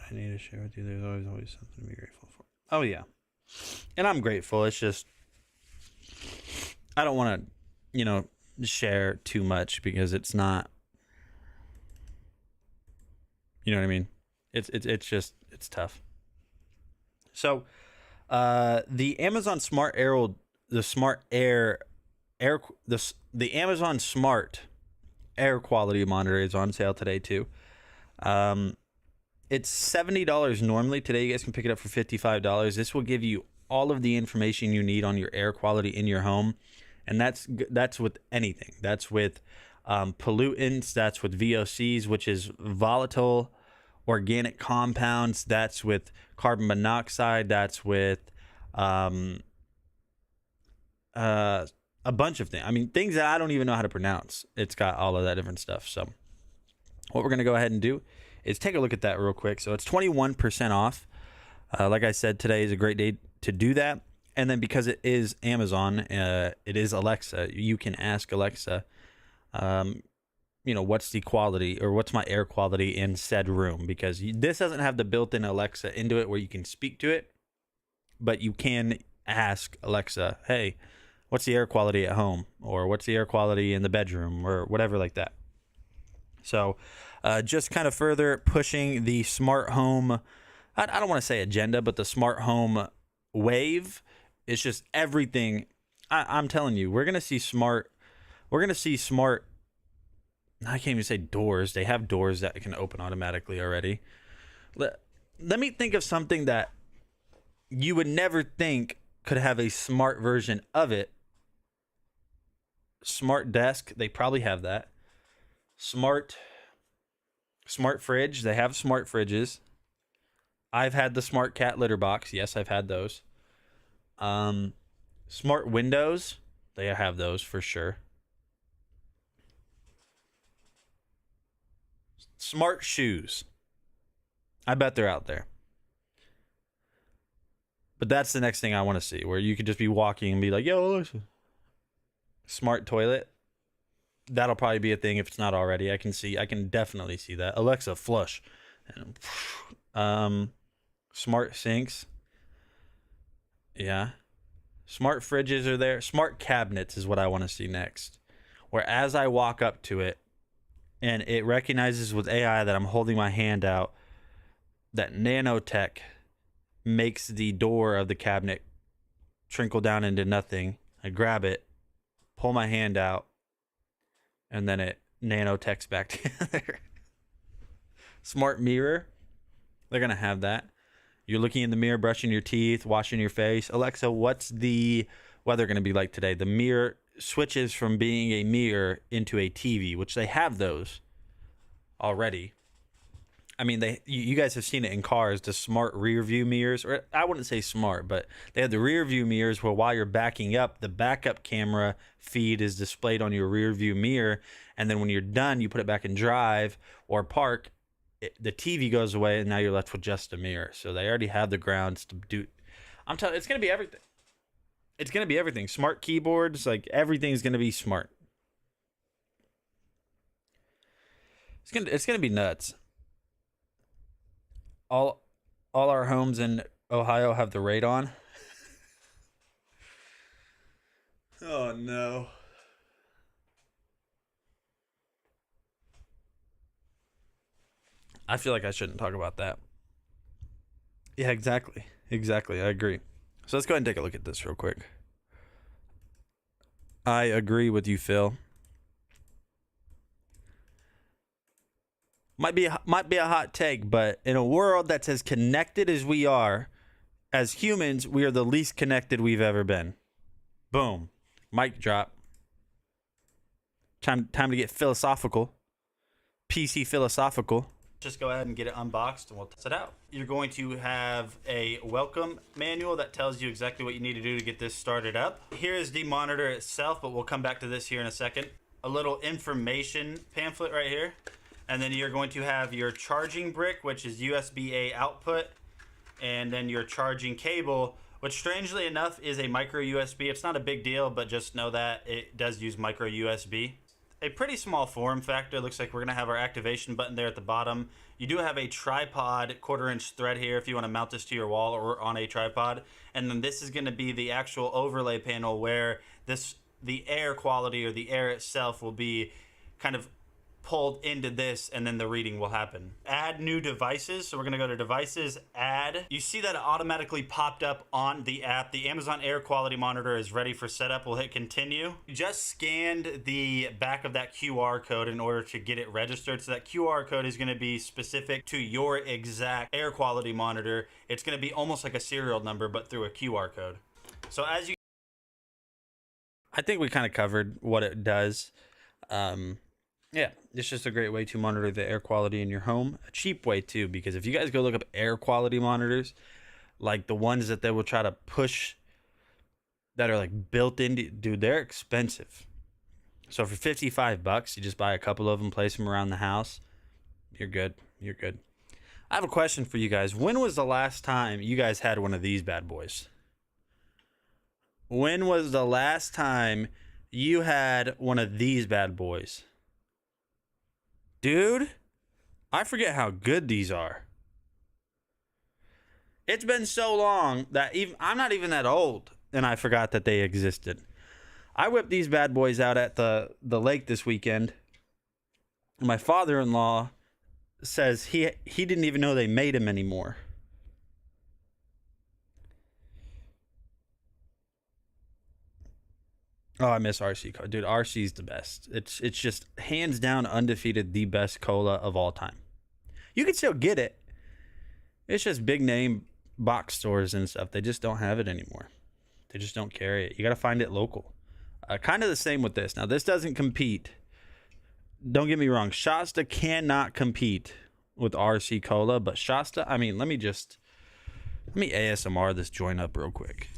I need to share with you. There's always something to be grateful for. Oh yeah, and I'm grateful. It's just I don't want to, share too much because it's not. You know what I mean? It's tough. So, the Amazon Smart Air, the Amazon Smart Air Quality Monitor is on sale today too. It's $70 normally. Today you guys can pick it up for $55. This will give you all of the information you need on your air quality in your home, and that's with anything. That's with pollutants. That's with VOCs, which is volatile organic compounds. That's with carbon monoxide. That's with a bunch of things. I mean, things that I don't even know how to pronounce. It's got all of that different stuff. So what we're going to go ahead and do is take a look at that real quick. So it's 21% off. Like I said, today is a great day to do that. And then because it is Amazon, it is Alexa, you can ask Alexa, what's the quality or what's my air quality in said room? Because this doesn't have the built-in Alexa into it where you can speak to it, but you can ask Alexa, hey, what's the air quality at home? Or what's the air quality in the bedroom? Or whatever like that. So just kind of further pushing the smart home, I don't want to say agenda, but the smart home wave. It's just everything. I'm telling you, we're going to see smart, I can't even say doors. They have doors that can open automatically already. Let me think of something that you would never think could have a smart version of it. Smart desk, they probably have that. Smart fridge, they have smart fridges. I've had the smart cat litter box. Yes, I've had those. Smart windows, they have those for sure. Smart shoes, I bet they're out there. But that's the next thing I want to see, where you could just be walking and be like, yo, Alexa. Smart toilet, that'll probably be a thing if it's not already. I can definitely see that. Alexa, flush. Smart sinks. Yeah. Smart fridges are there. Smart cabinets is what I want to see next. Where as I walk up to it, and it recognizes with AI that I'm holding my hand out, that nanotech makes the door of the cabinet trickle down into nothing. I grab it, pull my hand out, and then it nanotechs back together. Smart mirror, they're going to have that. You're looking in the mirror, brushing your teeth, washing your face. Alexa, what's the weather going to be like today? The mirror switches from being a mirror into a TV, which they have those already. I mean, you guys have seen it in cars, the smart rear view mirrors, or I wouldn't say smart, but they have the rear view mirrors where while you're backing up, the backup camera feed is displayed on your rear view mirror. And then when you're done, you put it back in drive or park, the TV goes away, and now you're left with just a mirror. So they already have the grounds to do. I'm telling you, it's going to be everything. It's going to be everything. Smart keyboards, like everything's going to be smart. It's going to be nuts. All our homes in Ohio have the radon. Oh no. I feel like I shouldn't talk about that. Yeah, exactly. I agree. So let's go ahead and take a look at this real quick. I agree with you, Phil. Might be a hot take, but in a world that's as connected as we are, as humans, we are the least connected we've ever been. Boom. Mic drop. Time to get philosophical. PC philosophical. Just go ahead and get it unboxed and we'll test it out. You're going to have a welcome manual that tells you exactly what you need to do to get this started up. Here is the monitor itself, but we'll come back to this here in a second. A little information pamphlet right here. And then you're going to have your charging brick, which is USB-A output, and then your charging cable, which strangely enough is a micro USB. It's not a big deal, but just know that it does use micro USB. A pretty small form factor. Looks like we're going to have our activation button there at the bottom. You do have a tripod 1/4-inch thread here if you want to mount this to your wall or on a tripod. And then this is going to be the actual overlay panel where the air quality or the air itself will be kind of pulled into this, and then the reading will happen. Add new devices. So we're going to go to devices, add. You see that it automatically popped up on the app. The Amazon air quality monitor is ready for setup. We'll hit continue. Just scanned the back of that QR code in order to get it registered. So that QR code is going to be specific to your exact air quality monitor. It's going to be almost like a serial number, but through a QR code. So as you, I think we kind of covered what it does. Yeah, it's just a great way to monitor the air quality in your home. A cheap way too, because if you guys go look up air quality monitors, like the ones that they will try to push that are like built into, dude, they're expensive. So for $55, you just buy a couple of them, place them around the house. You're good. I have a question for you guys. When was the last time you guys had one of these bad boys? When was the last time you had one of these bad boys? Dude, I forget how good these are. It's been so long that I'm not even that old, and I forgot that they existed. I whipped these bad boys out at the lake this weekend. My father-in-law says he didn't even know they made them anymore. Oh, I miss RC. Dude, RC's the best. It's just hands down undefeated the best cola of all time. You can still get it. It's just big name box stores and stuff. They just don't have it anymore. They just don't carry it. You got to find it local. Kind of the same with this. Now, this doesn't compete. Don't get me wrong. Shasta cannot compete with RC Cola, but Shasta, I mean, let me ASMR this joint up real quick.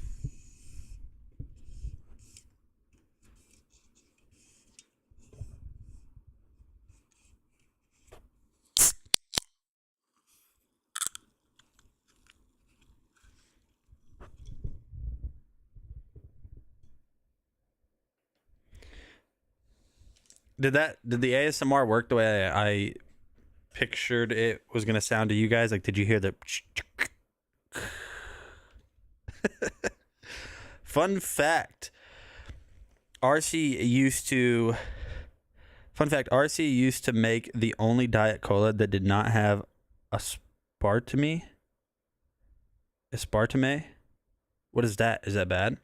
Did the ASMR work the way I pictured it was gonna sound to you guys? Like, did you hear the fun fact? RC used to make the only Diet Cola that did not have aspartame. Aspartame? What is that? Is that bad?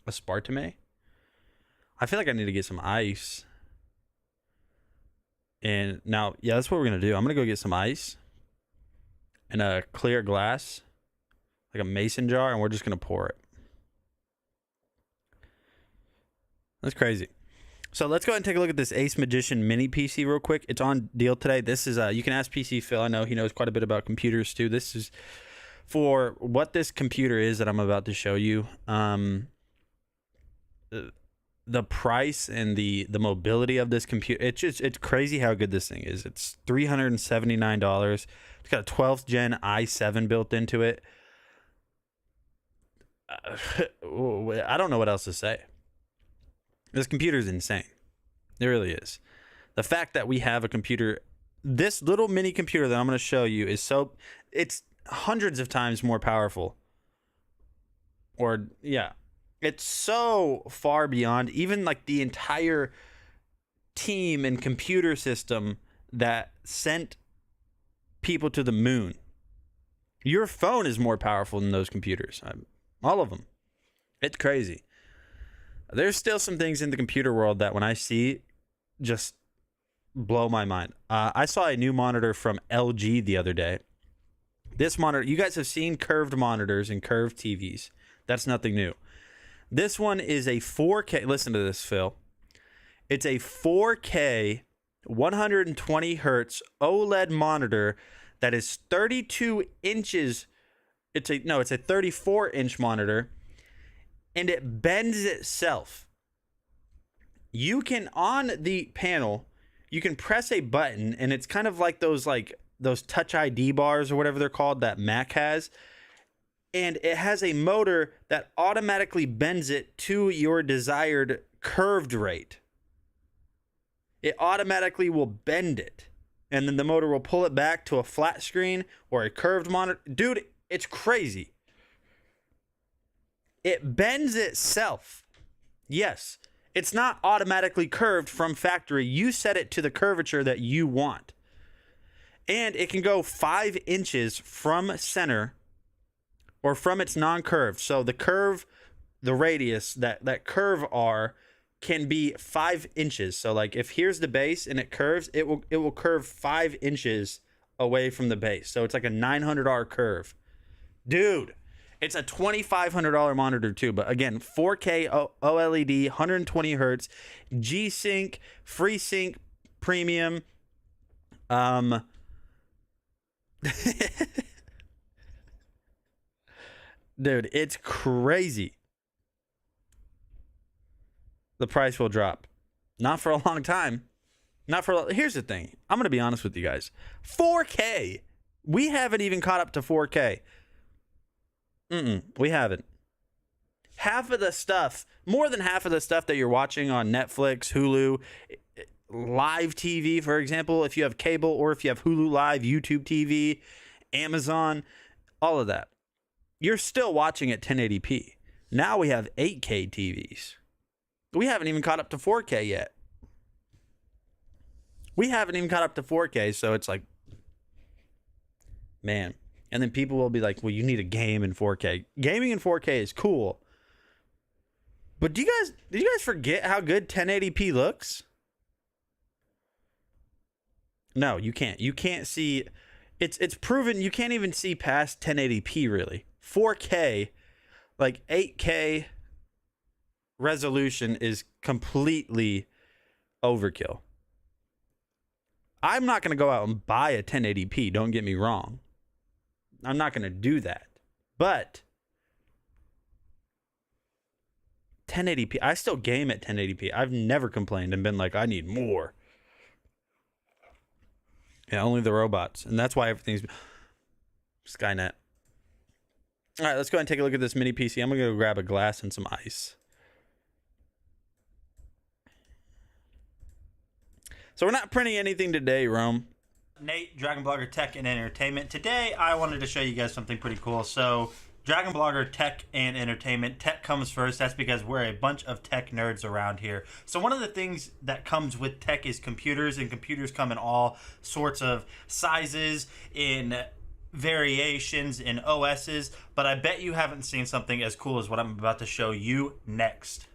Aspartame? I feel like I need to get some ice. And now, yeah, that's what we're going to do. I'm going to go get some ice in a clear glass, like a mason jar, and we're just going to pour it. That's crazy. So let's go ahead and take a look at this Ace Magician mini PC real quick. It's on deal today. This is, you can ask PC Phil. I know he knows quite a bit about computers too. This is for what this computer is that I'm about to show you. The price and the mobility of this computer, it's crazy how good this thing is. It's $379. It's got a 12th gen i7 built into it. I don't know what else to say. This computer is insane. It really is. The fact that we have a computer, this little mini computer that I'm going to show you it's hundreds of times more powerful. Or yeah. It's so far beyond even like the entire team and computer system that sent people to the moon. Your phone is more powerful than those computers. All of them. It's crazy. There's still some things in the computer world that when I see just blow my mind. I saw a new monitor from LG the other day. This monitor, you guys have seen curved monitors and curved TVs. That's nothing new. This one is a 4K. Listen to this, Phil. It's a 4K, 120 hertz OLED monitor that is 32 inches. It's a 34-inch monitor, and it bends itself. You can, on the panel, you can press a button, and it's kind of like those Touch ID bars or whatever they're called that Mac has. And it has a motor that automatically bends it to your desired curved rate. It automatically will bend it. And then the motor will pull it back to a flat screen or a curved monitor. Dude, it's crazy. It bends itself. Yes, it's not automatically curved from factory. You set it to the curvature that you want. And it can go 5 inches from center or from its non-curve. So the curve, the radius, that curve R can be 5 inches. So like if here's the base and it curves, it will curve 5 inches away from the base. So it's like a 900R curve. Dude, it's a $2,500 monitor too. But again, 4K OLED, 120 hertz, G-Sync, FreeSync Premium. Dude, it's crazy. The price will drop. Not for a long time. Here's the thing. I'm going to be honest with you guys. 4K. We haven't even caught up to 4K. We haven't. Half of the stuff, more than half of the stuff that you're watching on Netflix, Hulu, live TV, for example, if you have cable or if you have Hulu Live, YouTube TV, Amazon, all of that. You're still watching at 1080p. Now we have 8K TVs. We haven't even caught up to 4K yet. So it's like, man. And then people will be like, well, you need a game in 4K. Gaming in 4K is cool. But did you guys forget how good 1080p looks? No, you can't. You can't see. It's proven you can't even see past 1080p really. 4K, Like 8K resolution is completely overkill. I'm not going to go out and buy a 1080p, don't get me wrong. I'm not going to do that. But 1080p, I still game at 1080p. I've never complained and been like, I need more. Yeah, only the robots. And that's why everything's Skynet. All right, let's go ahead and take a look at this mini PC. I'm going to go grab a glass and some ice. So we're not printing anything today, Rome. Nate, Dragon Blogger Tech and Entertainment. Today, I wanted to show you guys something pretty cool. So, Dragon Blogger Tech and Entertainment. Tech comes first. That's because we're a bunch of tech nerds around here. So, one of the things that comes with tech is computers, and computers come in all sorts of sizes, in variations, in OSs. But I bet you haven't seen something as cool as what I'm about to show you next.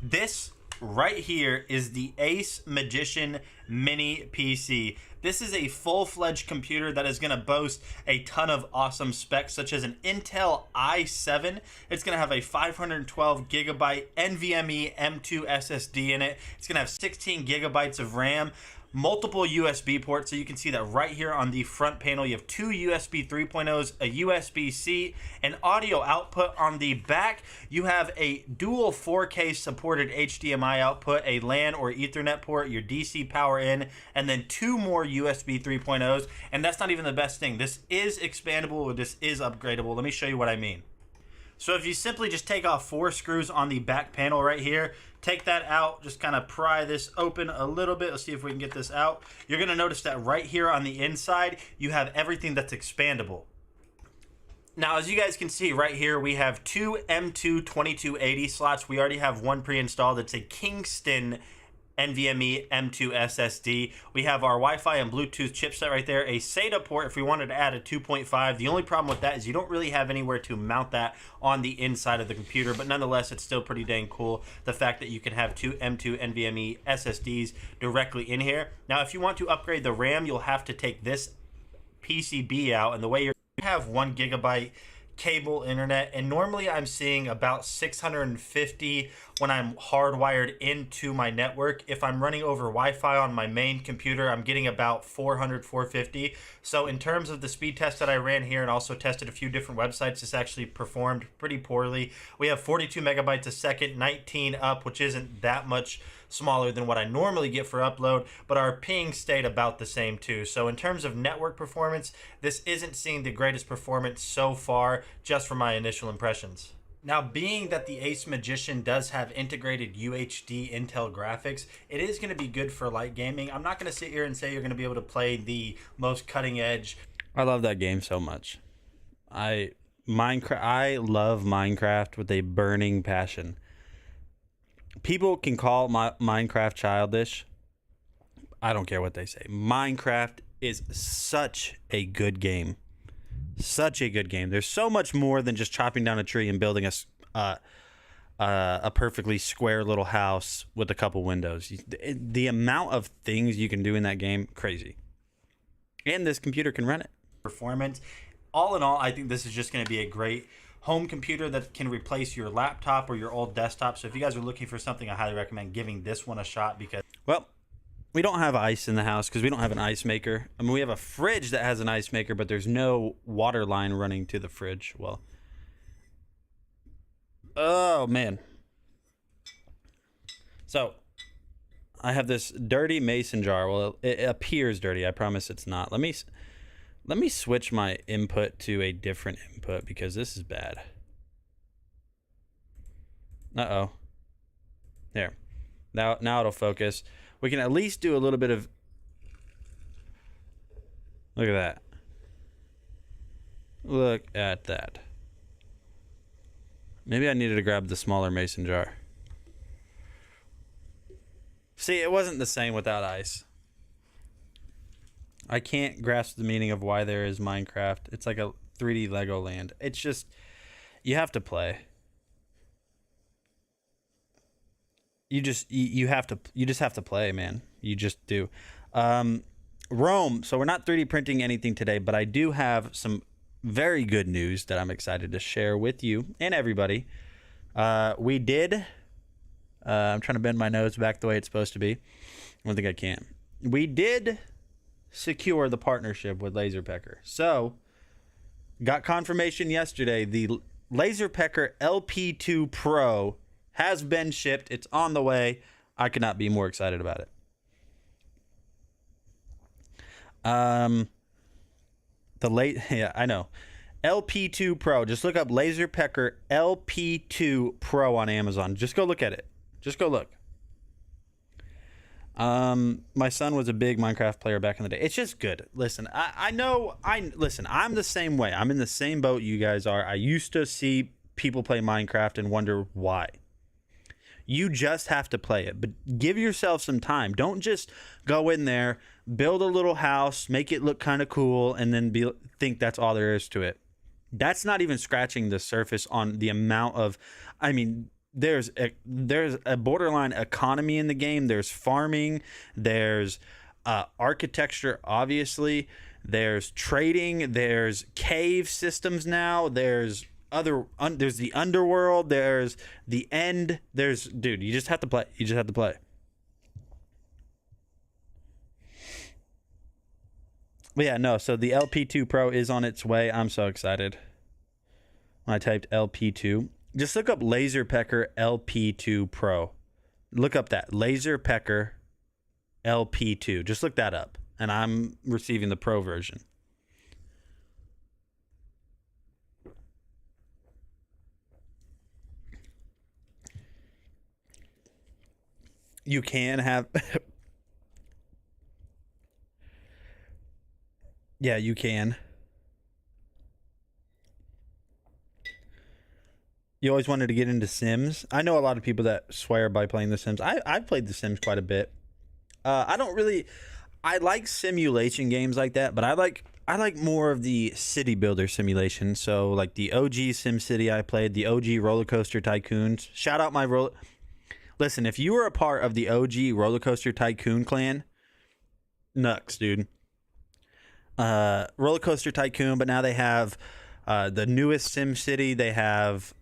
This right here is the Ace Magician Mini PC. This is a full-fledged computer that is going to boast a ton of awesome specs, such as an Intel i7. It's going to have a 512 gigabyte NVMe M2 SSD in it. It's going to have 16 gigabytes of RAM, multiple USB ports. So you can see that right here on the front panel, you have two USB 3.0s, a USB-C, an audio output. On the back, you have a dual 4K supported HDMI output, a LAN or Ethernet port, your DC power in, and then two more USB 3.0s. And that's not even the best thing. This is expandable, or this is upgradable. Let me show you what I mean. So if you simply just take off 4 screws on the back panel right here, take that out, just kind of pry this open a little bit. Let's see if we can get this out. You're going to notice that right here on the inside, you have everything that's expandable. Now, as you guys can see right here, we have two M2 2280 slots. We already have one pre-installed. It's a Kingston NVMe M2 SSD. We have our Wi-Fi and Bluetooth chipset right there, a SATA port if we wanted to add a 2.5. The only problem with that is you don't really have anywhere to mount that on the inside of the computer, but nonetheless, it's still pretty dang cool, the fact that you can have two M2 NVMe SSDs directly in here. Now, if you want to upgrade the RAM, you'll have to take this PCB out, and the way you have 1 gigabyte cable internet, and normally I'm seeing about 650 when I'm hardwired into my network. If I'm running over Wi-Fi on my main computer, I'm getting about 400, 450. So in terms of the speed test that I ran here and also tested a few different websites, this actually performed pretty poorly. We have 42 megabytes a second, 19 up, which isn't that much smaller than what I normally get for upload, but our ping stayed about the same too. So in terms of network performance, this isn't seeing the greatest performance so far, just from my initial impressions. Now, being that the Ace Magician does have integrated UHD Intel graphics, it is going to be good for light gaming. I'm not going to sit here and say you're going to be able to play the most cutting edge. I love that game so much. I love Minecraft with a burning passion. People can call Minecraft childish. I don't care what they say. Minecraft is such a good game. Such a good game. There's so much more than just chopping down a tree and building a perfectly square little house with a couple windows. The amount of things you can do in that game, crazy. And this computer can run it. Performance. All in all, I think this is just going to be a great home computer that can replace your laptop or your old desktop. So if you guys are looking for something, I highly recommend giving this one a shot, because, well, we don't have ice in the house because we don't have an ice maker. I mean, we have a fridge that has an ice maker, but there's no water line running to the fridge. Well, oh man. So I have this dirty mason jar. Well, it appears dirty. I promise it's not. Let me switch my input to a different input because this is bad. Uh-oh. There. Now it'll focus. We can at least do a little bit of... Look at that. Look at that. Maybe I needed to grab the smaller mason jar. See, it wasn't the same without ice. I can't grasp the meaning of why there is Minecraft. It's like a 3D Lego land. It's just, you have to play. You just have to play, man. You just do. Rome. So we're not 3D printing anything today, but I do have some very good news that I'm excited to share with you and everybody. We did. I'm trying to bend my nose back the way it's supposed to be. I don't think I can. We did secure the partnership with LaserPecker. So, got confirmation yesterday. The LaserPecker LP2 Pro has been shipped. It's on the way. I could not be more excited about it. Yeah, I know. LP2 Pro. Just look up LaserPecker LP2 Pro on Amazon. Just go look at it. Just go look. My son was a big Minecraft player back in the day. It's just good. Listen, I'm the same way. I'm in the same boat you guys are. I used to see people play Minecraft and wonder why. You just have to play it, but give yourself some time. Don't just go in there, build a little house, make it look kind of cool, and then think that's all there is to it. That's not even scratching the surface on the amount of, I mean, there's a borderline economy in the game. There's farming, there's architecture, obviously, there's trading, there's cave systems now, there's the underworld, there's the end, dude, you just have to play. You just have to play. But yeah, no, so the LP2 Pro is on its way. I'm so excited. When I typed LP2, just look up LaserPecker LP2 Pro. Look up that LaserPecker LP2. Just look that up. And I'm receiving the Pro version. You can have... Yeah, you can. You always wanted to get into Sims. I know a lot of people that swear by playing The Sims. I've played The Sims quite a bit. I like simulation games like that, but I like more of the city builder simulation. So like the OG SimCity I played, the OG Roller Coaster Tycoons. Shout out my Listen, if you were a part of the OG Roller Coaster Tycoon clan, nuts, dude. Roller Coaster Tycoon, but now they have the newest SimCity. They have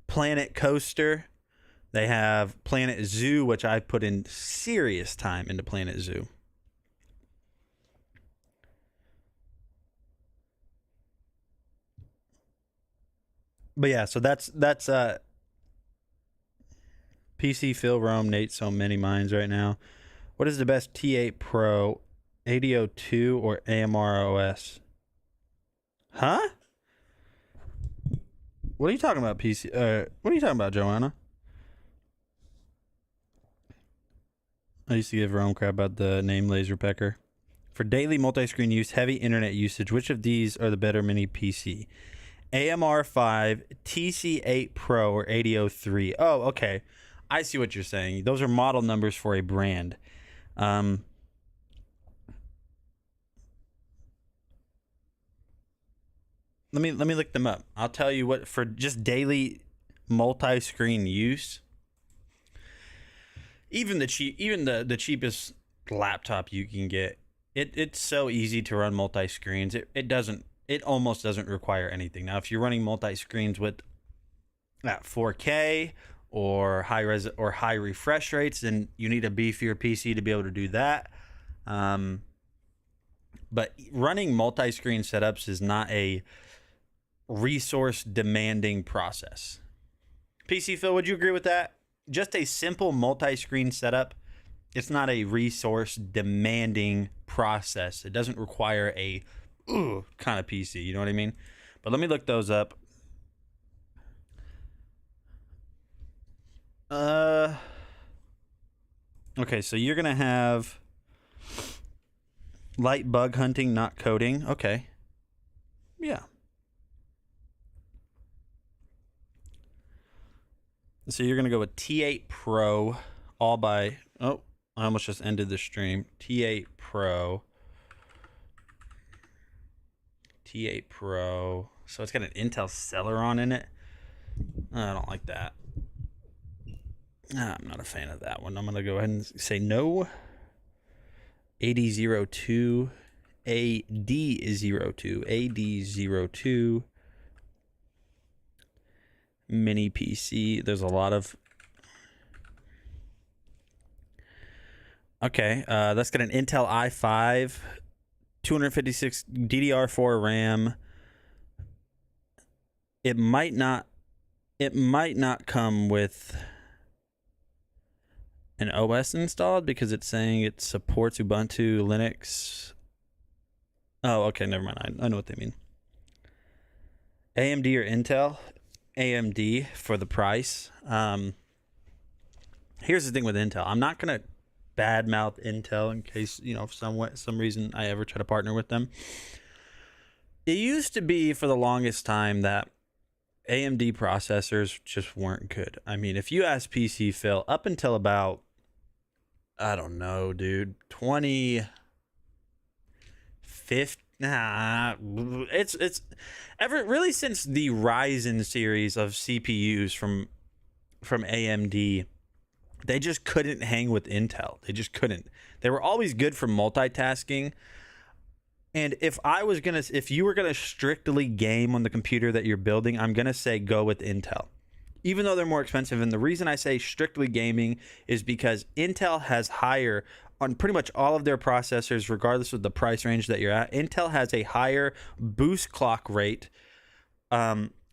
Planet Coaster. They have Planet Zoo, which I put in serious time into Planet Zoo. But yeah, so that's PC Phil Rome, Nate, so many minds right now. What is the best T8 Pro, ADO2 or AMR OS? Huh? What are you talking about, PC? What are you talking about, Joanna? I used to give Rome crap about the name LaserPecker. For daily multi-screen use, heavy internet usage, which of these are the better mini PC? AMR5, TC8 Pro, or ADO3? Oh, okay. I see what you're saying. Those are model numbers for a brand. Let me look them up. I'll tell you what, for just daily multi-screen use, even the cheapest laptop you can get, it's so easy to run multi-screens. It almost doesn't require anything. Now, if you're running multi-screens with 4K or high refresh rates, then you need a beefier PC to be able to do that. But running multi-screen setups is not a resource demanding process. PC Phil, would you agree with that? Just a simple multi-screen setup, it's not a resource demanding process. It doesn't require a kind of PC, you know what I mean? But let me look those up. Okay, so you're gonna have light bug hunting, not coding. Okay. Yeah. So you're going to go with T8 Pro all by... Oh, I almost just ended the stream. T8 Pro. T8 Pro. So it's got an Intel Celeron in it. I don't like that. I'm not a fan of that one. I'm going to go ahead and say no. 8002 AD02. AD02 mini PC. There's a lot of... Okay, that's got an Intel i5, 256 DDR4 RAM. It might not come with an OS installed because it's saying it supports Ubuntu, Linux. Oh, okay, never mind. I know what they mean. AMD or Intel? AMD for the price. Here's the thing with Intel. I'm not gonna badmouth Intel in case, you know, for some reason I ever try to partner with them. It used to be for the longest time that AMD processors just weren't good. I mean, if you ask PC Phil, up until about, I don't know, dude, 2015, it's ever really since the Ryzen series of CPUs from AMD, they just couldn't hang with Intel. They just couldn't. They were always good for multitasking. And if you were gonna strictly game on the computer that you're building, I'm gonna say go with Intel, even though they're more expensive. And the reason I say strictly gaming is because Intel has higher on pretty much all of their processors, regardless of the price range that you're at. Intel has a higher boost clock rate.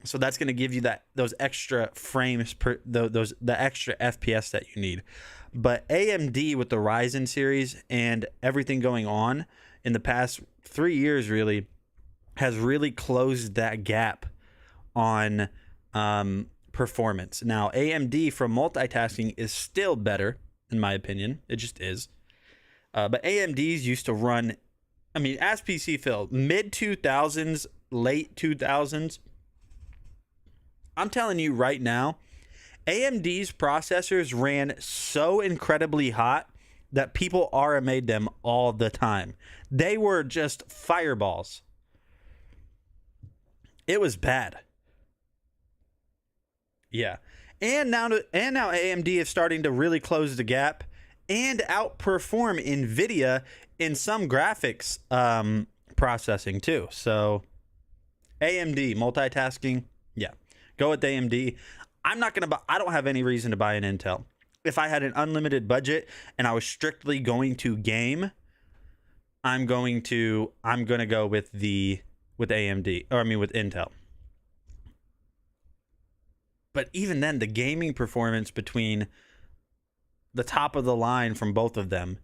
So that's going to give you those extra frames the extra FPS that you need. But AMD with the Ryzen series and everything going on in the past 3 years really has really closed that gap on performance. Now AMD for multitasking is still better in my opinion. It just is. But AMD's used to run, I mean, as PC Phil, mid 2000s, late 2000s. I'm telling you right now, AMD's processors ran so incredibly hot that people RMA'd them all the time. They were just fireballs. It was bad. Yeah. And now AMD is starting to really close the gap and outperform NVIDIA in some graphics processing too. So AMD multitasking, yeah. Go with AMD. I don't have any reason to buy an Intel. If I had an unlimited budget and I was strictly going to game, I'm going to go with AMD, or I mean with Intel. But even then, the gaming performance between the top of the line from both of them,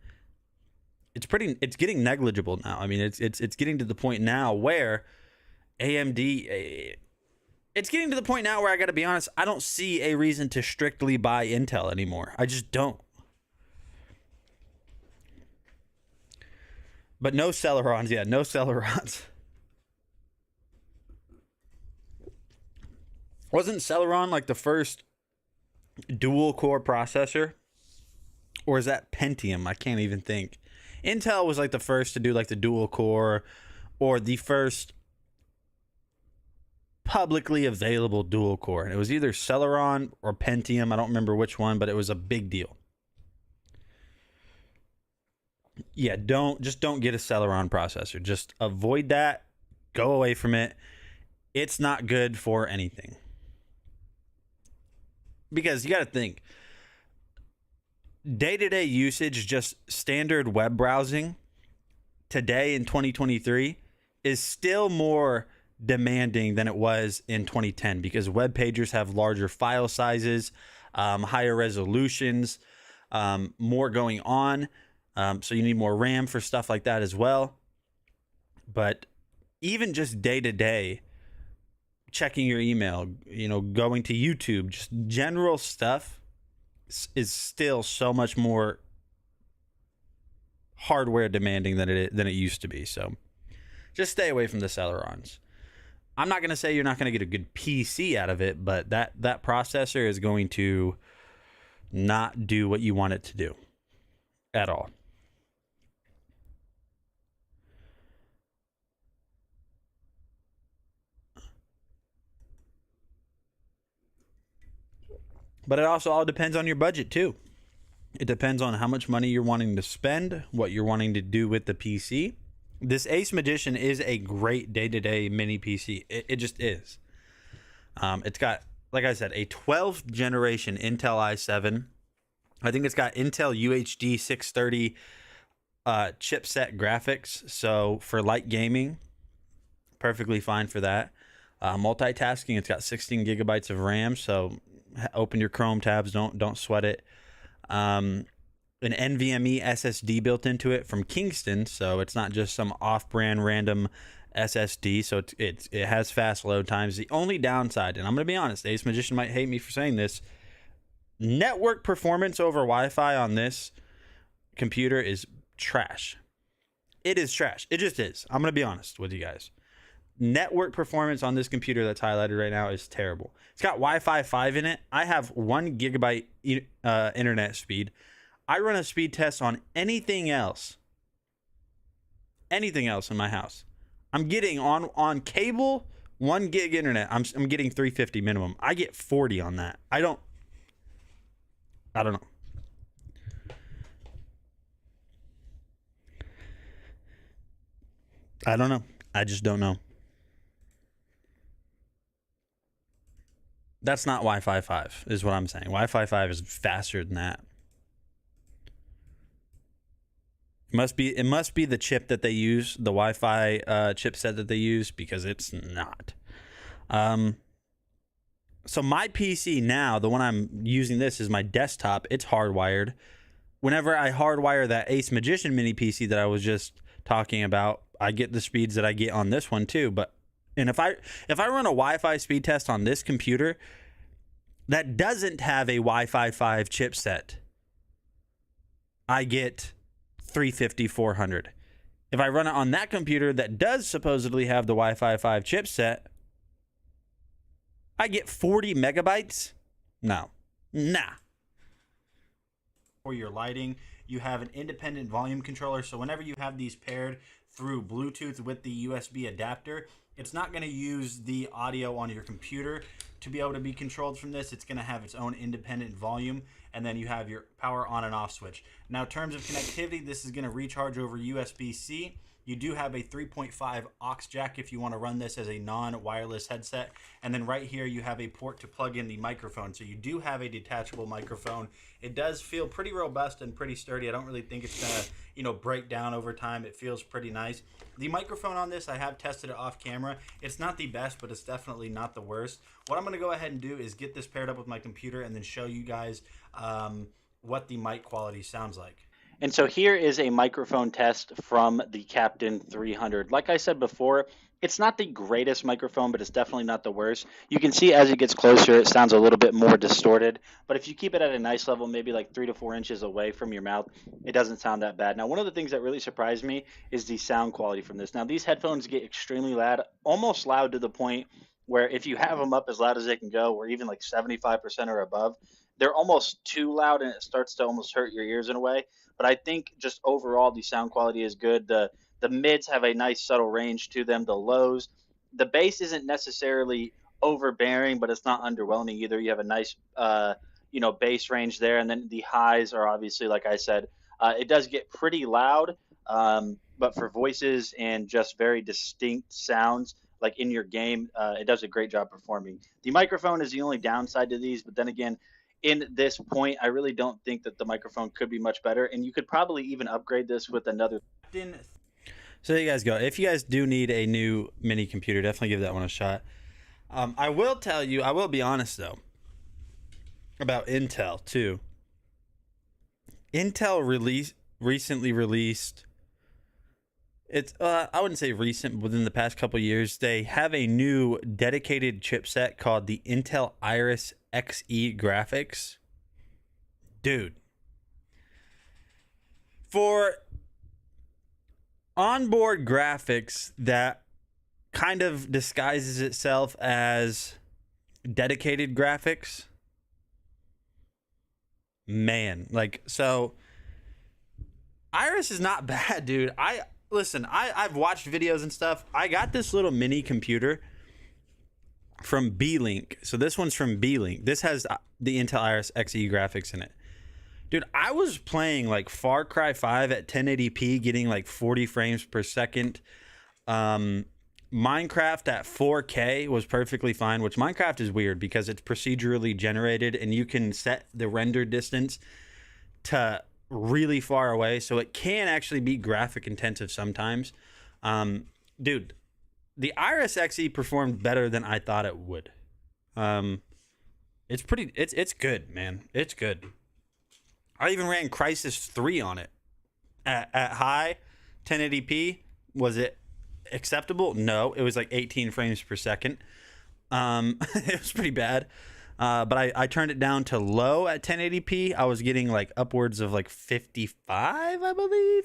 it's getting negligible now. I mean, it's getting to the point now where AMD. It's getting to the point now where I got to be honest, I don't see a reason to strictly buy Intel anymore. I just don't. But no Celerons. Yeah, no Celerons. Wasn't Celeron like the first dual core processor? Or is that Pentium? I can't even think. Intel was like the first to do like the dual core, or the first publicly available dual core, and it was either Celeron or Pentium. I don't remember which one, but it was a big deal. Yeah, don't get a Celeron processor. Just avoid that. Go away from it. It's not good for anything. Because you got to think, day-to-day usage, just standard web browsing today in 2023 is still more demanding than it was in 2010, because web pagers have larger file sizes, higher resolutions, more going on. So you need more RAM for stuff like that as well. But even just day to day, checking your email, going to YouTube, just general stuff is still so much more hardware demanding than it used to be. So just stay away from the Celerons. I'm not going to say you're not going to get a good PC out of it, but that processor is going to not do what you want it to do at all. But it also all depends on your budget too. It depends on how much money you're wanting to spend, what you're wanting to do with the PC. This Ace Magician is a great day-to-day mini PC. It just is. It's got, like I said, a 12th generation Intel i7. I think it's got Intel UHD 630 chipset graphics. So for light gaming, perfectly fine for that. Multitasking, it's got 16 gigabytes of RAM. So open your Chrome tabs, don't sweat it. An NVMe SSD built into it from Kingston, so it's not just some off-brand random SSD. So it has fast load times. The only downside, and I'm gonna be honest, Ace Magician might hate me for saying this, network performance over Wi-Fi on this computer is trash. It is trash. It just is. I'm gonna be honest with you guys. Network performance on this computer that's highlighted right now is terrible. It's got Wi-Fi 5 in it. I have 1 gigabyte internet speed. I run a speed test on anything else in my house. I'm getting on cable 1 gig internet. I'm getting 350 minimum. I get 40 on that. I don't know. I don't know. I just don't know. That's not Wi-Fi 5 is what I'm saying. Wi-Fi 5 is faster than that. It must be the chip that they use, the Wi-Fi chipset that they use, because it's not. So my PC now, the one I'm using this is my desktop. It's hardwired. Whenever I hardwire that Ace Magician mini PC that I was just talking about, I get the speeds that I get on this one too. And if I run a Wi-Fi speed test on this computer that doesn't have a Wi-Fi 5 chipset, I get 350, 400. If I run it on that computer that does supposedly have the Wi-Fi 5 chipset, I get 40 megabytes. Nah. For your lighting, you have an independent volume controller. So whenever you have these paired through Bluetooth with the USB adapter, it's not going to use the audio on your computer to be able to be controlled from this. It's going to have its own independent volume, and then you have your power on and off switch. Now, in terms of connectivity, this is going to recharge over USB-C. You do have a 3.5 aux jack if you want to run this as a non-wireless headset. And then right here, you have a port to plug in the microphone. So you do have a detachable microphone. It does feel pretty robust and pretty sturdy. I don't really think it's going to, break down over time. It feels pretty nice. The microphone on this, I have tested it off camera. It's not the best, but it's definitely not the worst. What I'm going to go ahead and do is get this paired up with my computer and then show you guys what the mic quality sounds like. And so here is a microphone test from the Captain 300. Like I said before, it's not the greatest microphone, but it's definitely not the worst. You can see as it gets closer, it sounds a little bit more distorted. But if you keep it at a nice level, maybe like 3 to 4 inches away from your mouth, it doesn't sound that bad. Now, one of the things that really surprised me is the sound quality from this. Now, these headphones get extremely loud, almost loud to the point where if you have them up as loud as they can go, or even like 75% or above, they're almost too loud and it starts to almost hurt your ears in a way. But I think just overall the sound quality is good. The mids have a nice subtle range to them. The lows, the bass isn't necessarily overbearing, but it's not underwhelming either. You have a nice bass range there, and then the highs are obviously, like I said, it does get pretty loud, but for voices and just very distinct sounds like in your game, it does a great job performing. The microphone is the only downside to these, but then again, in this point, I really don't think that the microphone could be much better, and you could probably even upgrade this with another. So there you guys go. If you guys do need a new mini computer, definitely give that one a shot. I will tell you, I will be honest though, about Intel too. Intel recently released, it's I wouldn't say recent, but within the past couple years, they have a new dedicated chipset called the Intel Iris Xe graphics. Dude, for onboard graphics that kind of disguises itself as dedicated graphics, man, so Iris is not bad, dude. I've watched videos and stuff. I got this little mini computer from B-Link. So this one's from B-Link. This has the Intel Iris Xe graphics in it. Dude, I was playing like Far Cry 5 at 1080p, getting like 40 frames per second. Minecraft at 4K was perfectly fine, which Minecraft is weird because it's procedurally generated and you can set the render distance to really far away, so it can actually be graphic intensive sometimes. Dude, the Iris Xe performed better than I thought it would. It's good, man. It's good. I even ran Crysis 3 on it at high 1080p. Was it acceptable? No, it was like 18 frames per second. It was pretty bad. But I turned it down to low at 1080p. I was getting like upwards of like 55, I believe.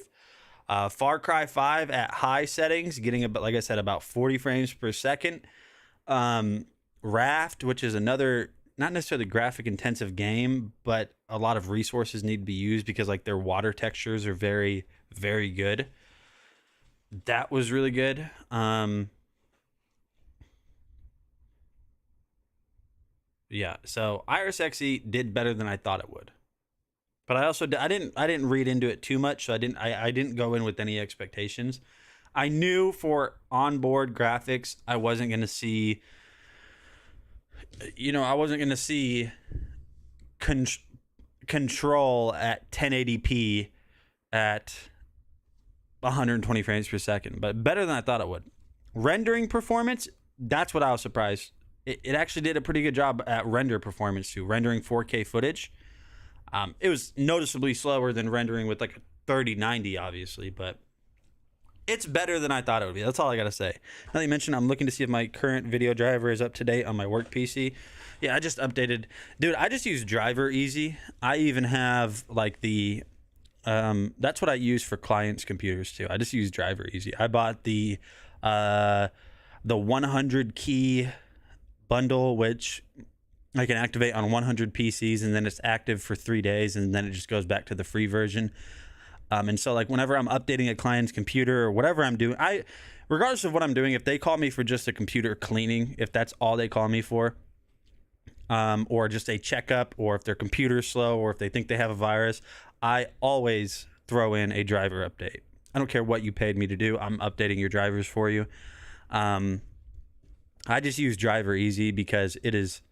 Far Cry 5 at high settings, getting about, like I said, about 40 frames per second. Raft, which is another not necessarily graphic intensive game, but a lot of resources need to be used because like their water textures are very, very good. That was really good. Yeah, so Iris Xe did better than I thought it would. But I also I didn't read into it too much, so I didn't go in with any expectations. I knew for onboard graphics I wasn't going to see control at 1080p at 120 frames per second, but better than I thought it would. Rendering performance, that's what I was surprised. It actually did a pretty good job at render performance too, rendering 4K footage. It was noticeably slower than rendering with like a 3090, obviously, but it's better than I thought it would be. That's all I gotta say. Now that you mentioned, I'm looking to see if my current video driver is up to date on my work PC. Yeah, I just updated. Dude, I just use Driver Easy. I even have like the that's what I use for clients' computers too. I just use Driver Easy. I bought the 100 key bundle, which I can activate on 100 PCs, and then it's active for 3 days, and then it just goes back to the free version. And so like whenever I'm updating a client's computer or whatever I'm doing, regardless of what I'm doing, if they call me for just a computer cleaning, if that's all they call me for, or just a checkup, or if their computer's slow, or if they think they have a virus, I always throw in a driver update. I don't care what you paid me to do. I'm updating your drivers for you. I just use Driver Easy because it's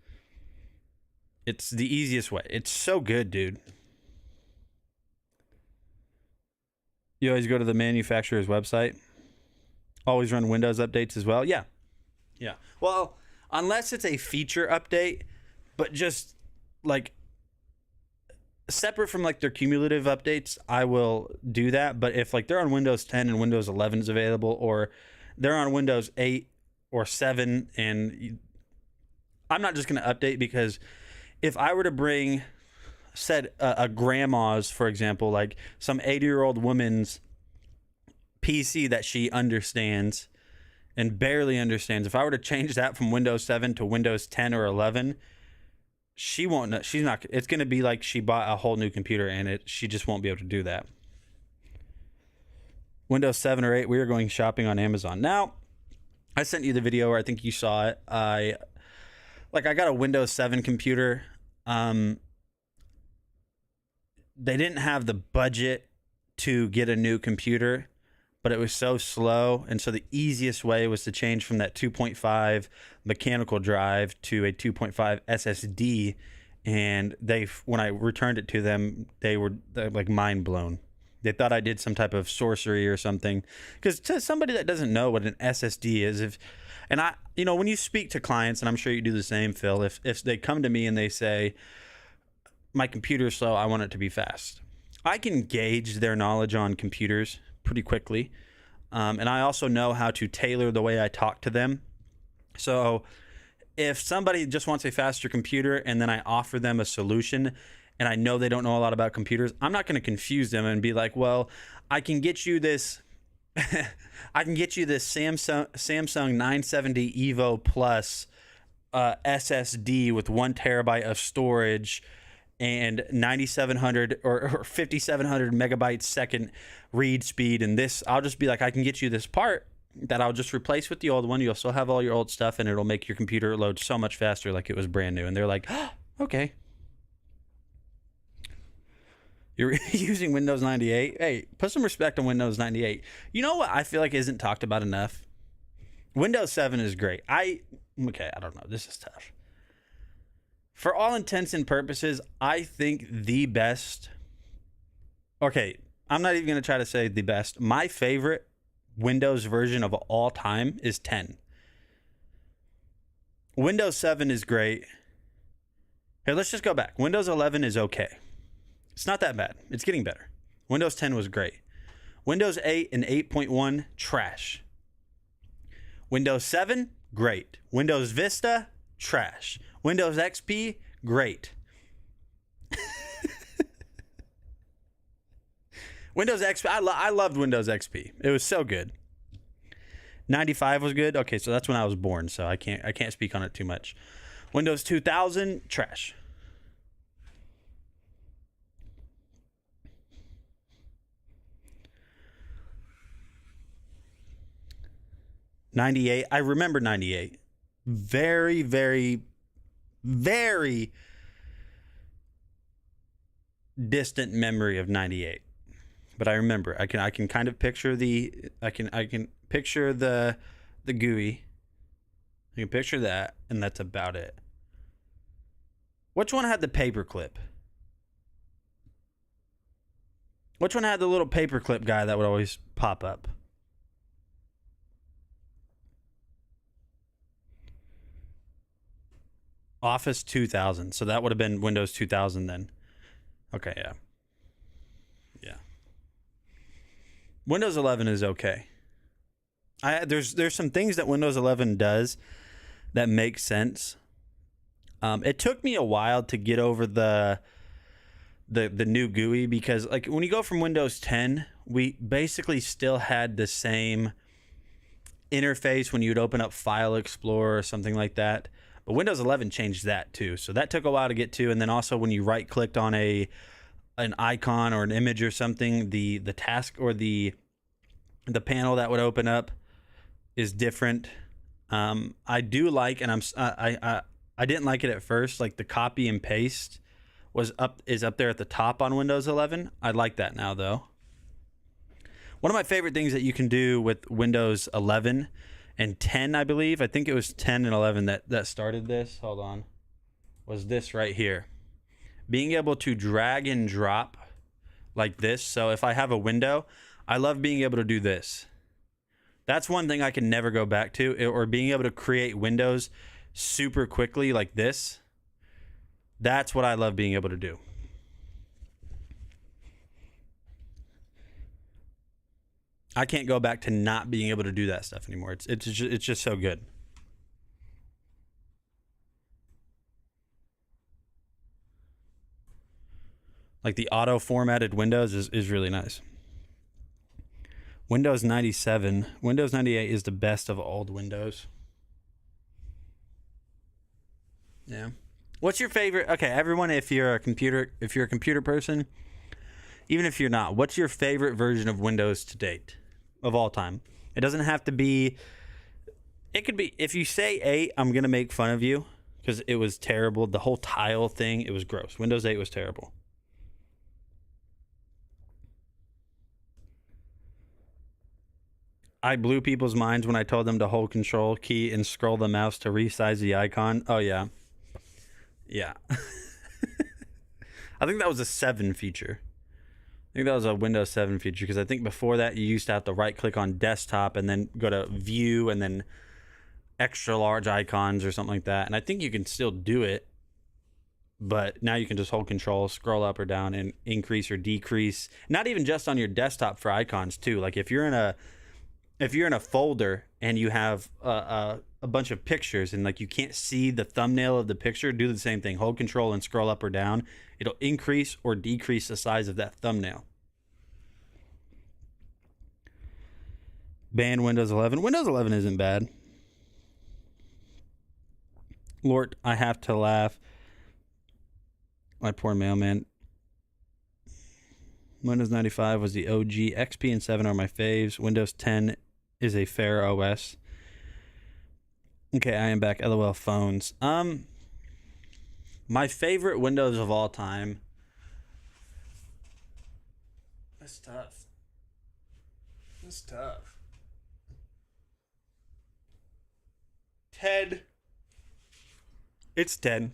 the easiest way. It's so good, dude. You always go to the manufacturer's website. Always run Windows updates as well. Yeah. Well, unless it's a feature update, but just like separate from like their cumulative updates, I will do that. But if like they're on Windows 10 and Windows 11 is available, or they're on Windows 8 or 7, and I'm not just going to update, because if I were to bring a grandma's, for example, like some 80-year-old woman's PC that she understands and barely understands, if I were to change that from Windows 7 to Windows 10 or 11, she won't know. She's not. It's going to be like she bought a whole new computer, and she just won't be able to do that. Windows 7 or 8, we are going shopping on Amazon. Now, I sent you the video, or I think you saw it. I got a Windows 7 computer. They didn't have the budget to get a new computer, but it was so slow. And so the easiest way was to change from that 2.5 mechanical drive to a 2.5 SSD. And when I returned it to them, they're like mind blown. They thought I did some type of sorcery or something. Because to somebody that doesn't know what an SSD is, when you speak to clients, and I'm sure you do the same, Phil, if they come to me and they say, my computer's slow, I want it to be fast, I can gauge their knowledge on computers pretty quickly. And I also know how to tailor the way I talk to them. So if somebody just wants a faster computer and then I offer them a solution, and I know they don't know a lot about computers, I'm not going to confuse them and be like, well, I can get you this Samsung 970 Evo Plus SSD with 1 terabyte of storage and 9,700 or 5,700 megabytes second read speed. And this, I'll just be like, I can get you this part that I'll just replace with the old one. You'll still have all your old stuff, and it'll make your computer load so much faster, like it was brand new. And they're like, oh, okay. You're using Windows 98. Hey, put some respect on Windows 98. You know what I feel like isn't talked about enough? Windows 7 is great. I don't know. This is tough. For all intents and purposes, I think the best. Okay, I'm not even going to try to say the best. My favorite Windows version of all time is 10. Windows 7 is great. Here, let's just go back. Windows 11 is okay. It's not that bad. It's getting better. Windows 10 was great. Windows 8 and 8.1, trash. Windows 7, great. Windows Vista, trash. Windows XP, great. Windows XP, I loved Windows XP. It was so good. 95 was good. Okay, so that's when I was born, so I can't speak on it too much. Windows 2000, trash. '98. I remember '98. Very, very, very distant memory of '98. But I remember. I can kind of picture I can picture the GUI. I can picture that, and that's about it. Which one had the paperclip? Which one had the little paperclip guy that would always pop up? Office 2000. So that would have been Windows 2000 then. Okay, yeah. Yeah. Windows 11 is okay. There's some things that Windows 11 does that make sense. It took me a while to get over the new GUI because like when you go from Windows 10, we basically still had the same interface when you'd open up File Explorer or something like that. But Windows 11 changed that too. So that took a while to get to. And then also when you right clicked on an icon or an image or something, the task or the panel that would open up is different. I do like, and I didn't like it at first, like the copy and paste is up there at the top on Windows 11. I like that now though. One of my favorite things that you can do with Windows 11 and 10, I believe, I think it was 10 and 11 that started this, hold on, was this right here. Being able to drag and drop like this. So if I have a window, I love being able to do this. That's one thing I can never go back to, or being able to create windows super quickly like this. That's what I love being able to do. I can't go back to not being able to do that stuff anymore. It's just so good. Like the auto formatted Windows is really nice. Windows 97, Windows 98 is the best of old Windows. Yeah. What's your favorite? Okay, everyone, if you're a computer person, even if you're not, what's your favorite version of Windows to date of all time? It doesn't have to be. It could be. If you say 8, I'm gonna make fun of you because it was terrible. The whole tile thing, it was gross. Windows 8 was terrible. I blew people's minds when I told them to hold Control key and scroll the mouse to resize the icon. Oh yeah. Yeah. I think that was a 7 feature. I think that was a Windows 7 feature because I think before that you used to have to right click on desktop and then go to view and then extra large icons or something like that. And I think you can still do it, but now you can just hold Control, scroll up or down and increase or decrease. Not even just on your desktop for icons too. Like if you're in a folder and you have a bunch of pictures and like you can't see the thumbnail of the picture, do the same thing. Hold Control and scroll up or down. It'll increase or decrease the size of that thumbnail. Ban Windows 11. Windows 11 isn't bad. Lord, I have to laugh. My poor mailman. Windows 95 was the OG. XP and 7 are my faves. Windows 10 is a fair OS. Okay, I am back. LOL phones. My favorite Windows of all time. That's tough. That's tough. Ted. It's 10.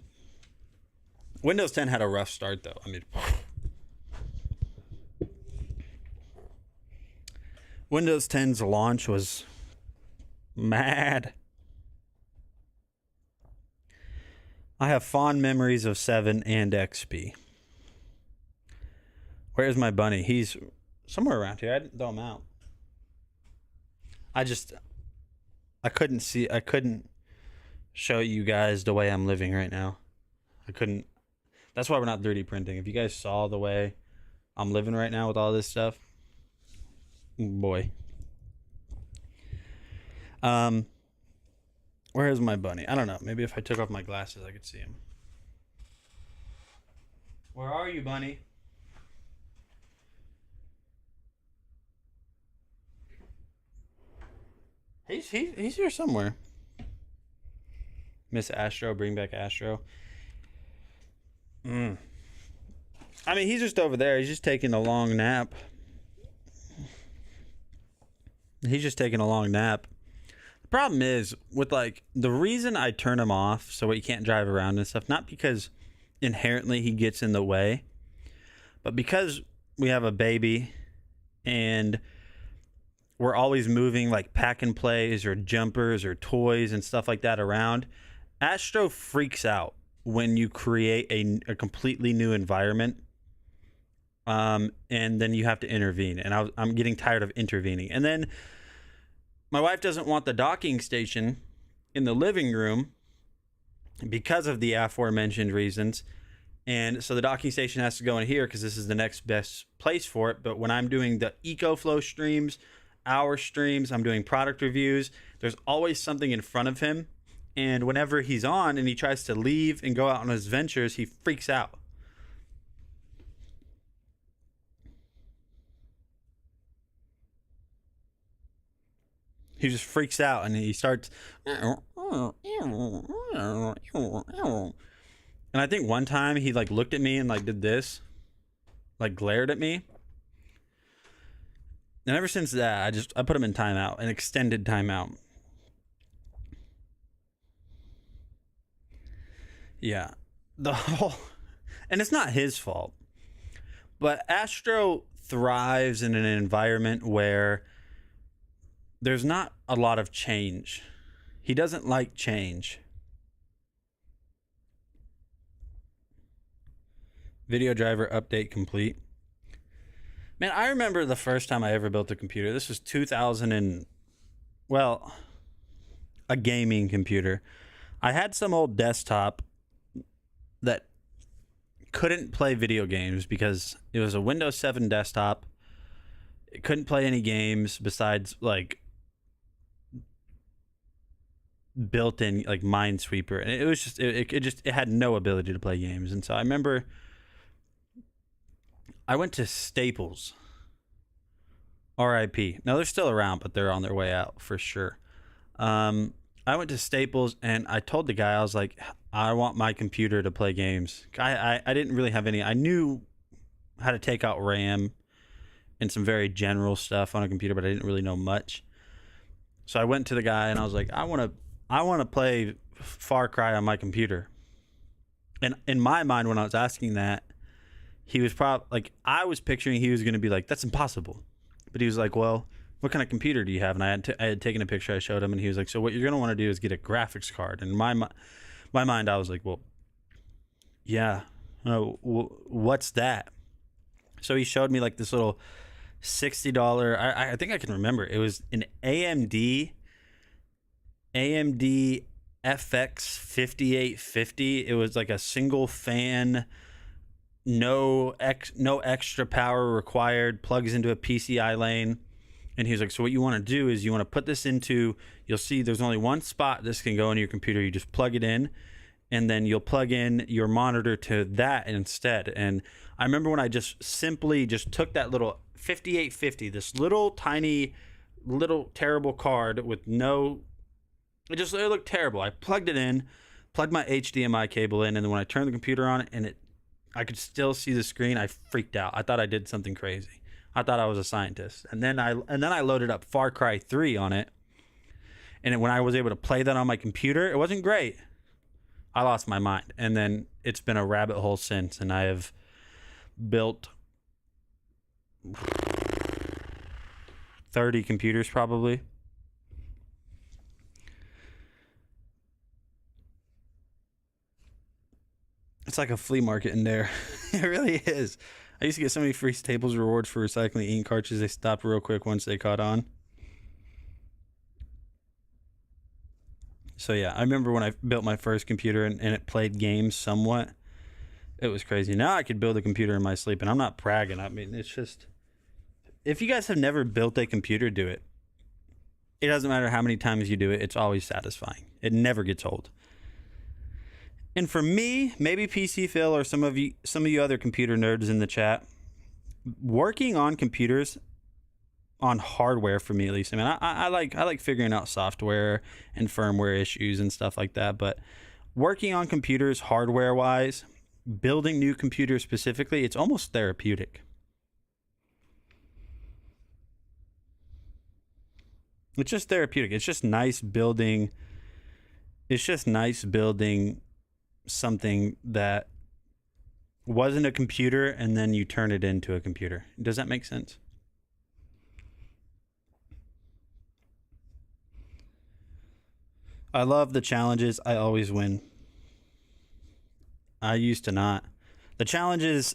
Windows 10 had a rough start, though. I mean, Windows 10's launch was mad. I have fond memories of 7 and XP. Where's my bunny? He's somewhere around here. I didn't throw him out. I couldn't show you guys the way I'm living right now. I couldn't. That's why we're not 3D printing. If you guys saw the way I'm living right now with all this stuff, boy. Where is my bunny? I don't know. Maybe if I took off my glasses, I could see him. Where are you, bunny? He's here somewhere. Miss Astro, bring back Astro. I mean, he's just over there. He's just taking a long nap. The problem is with like the reason I turn him off so he can't drive around and stuff, not because inherently he gets in the way, but because we have a baby and we're always moving like pack and plays or jumpers or toys and stuff like that around. Astro freaks out when you create a completely new environment, and then you have to intervene. And I'm getting tired of intervening. And then my wife doesn't want the docking station in the living room because of the aforementioned reasons. And so the docking station has to go in here because this is the next best place for it. But when I'm doing the EcoFlow streams, our streams, I'm doing product reviews, there's always something in front of him. And whenever he's on and he tries to leave and go out on his ventures, he freaks out. He just freaks out and he starts. And I think one time he like looked at me and like did this, like glared at me. And ever since that, I put him in timeout, an extended timeout. Yeah, and it's not his fault, but Astro thrives in an environment where there's not a lot of change. He doesn't like change. Video driver update complete. Man, I remember the first time I ever built a computer. This was 2000 and, well, a gaming computer. I had some old desktop that couldn't play video games because it was a Windows 7 desktop. It couldn't play any games besides like built-in like Minesweeper, and it was just it had no ability to play games. And so I remember I went to Staples, RIP. Now they're still around, but they're on their way out for sure. I went to Staples and I told the guy, I was like, I want my computer to play games. I didn't really have any. I knew how to take out RAM and some very general stuff on a computer, but I didn't really know much. So I went to the guy and I was like, I want to play Far Cry on my computer. And in my mind, when I was asking that, he was probably like, I was picturing he was going to be like, that's impossible. But he was like, well, what kind of computer do you have? And I had taken a picture. I showed him, and he was like, so what you're going to want to do is get a graphics card. And in my mind, I was like, well, yeah, what's that? So he showed me like this little $60. I think I can remember. It was an AMD FX 5850. It was like a single fan, no extra power required, plugs into a PCI lane. And he was like, so what you want to do is you want to put this into, you'll see there's only one spot this can go in your computer. You just plug it in, and then you'll plug in your monitor to that instead. And I remember when I just simply just took that little 5850, this little tiny, little terrible card with it looked terrible. I plugged it in, plugged my HDMI cable in, and then when I turned the computer on and I could still see the screen, I freaked out. I thought I did something crazy. I thought I was a scientist. And then I loaded up Far Cry 3 on it. And when I was able to play that on my computer, it wasn't great. I lost my mind. And then it's been a rabbit hole since, and I have built 30 computers probably. It's like a flea market in there. It really is. I used to get so many free Staples rewards for recycling ink cartridges. They stopped real quick once they caught on. So yeah, I remember when I built my first computer and it played games somewhat. It was crazy. Now I could build a computer in my sleep, and I'm not bragging. I mean, it's just, if you guys have never built a computer, do it. It doesn't matter how many times you do it. It's always satisfying. It never gets old. And for me, maybe PC Phil or some of you other computer nerds in the chat, working on computers, on hardware for me at least. I mean, I like figuring out software and firmware issues and stuff like that. But working on computers hardware wise, building new computers specifically, it's almost therapeutic. It's just therapeutic. It's just nice building. It's just nice building something that wasn't a computer and then you turn it into a computer. Does that make sense? I love the challenges. I always win. I used to not. The challenges,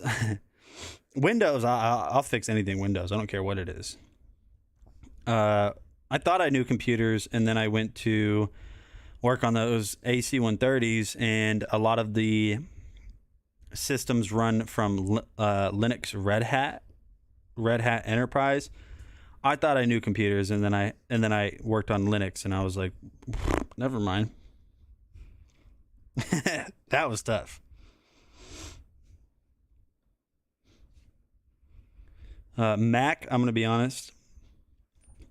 Windows, I'll fix anything Windows. I don't care what it is. I thought I knew computers, and then I went to work on those AC-130s, and a lot of the systems run from Linux Red Hat Enterprise. I thought I knew computers, and then I worked on Linux, and I was like, never mind. That was tough. Mac, I'm going to be honest.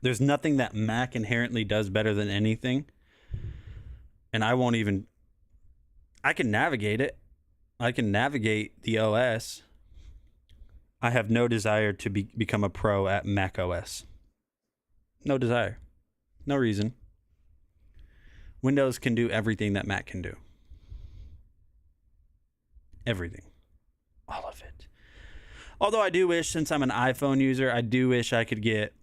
There's nothing that Mac inherently does better than anything. And I can navigate it. I can navigate the OS. I have no desire to become a pro at Mac OS. No desire. No reason. Windows can do everything that Mac can do. Everything. All of it. Although I do wish, since I'm an iPhone user, I do wish I could get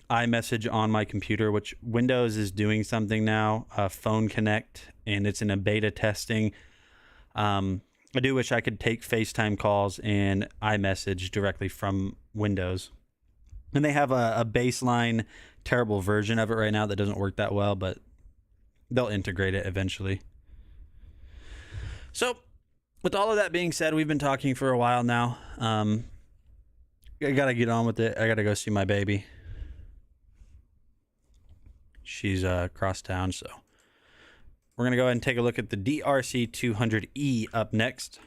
iMessage on my computer, which Windows is doing something now, Phone Connect, and it's in a beta testing. I do wish I could take FaceTime calls and iMessage directly from Windows. And they have a baseline terrible version of it right now that doesn't work that well, but they'll integrate it eventually. So, with all of that being said, we've been talking for a while now. I gotta get on with it. I gotta go see my baby. She's across town, so we're gonna go ahead and take a look at the DRC200E up next.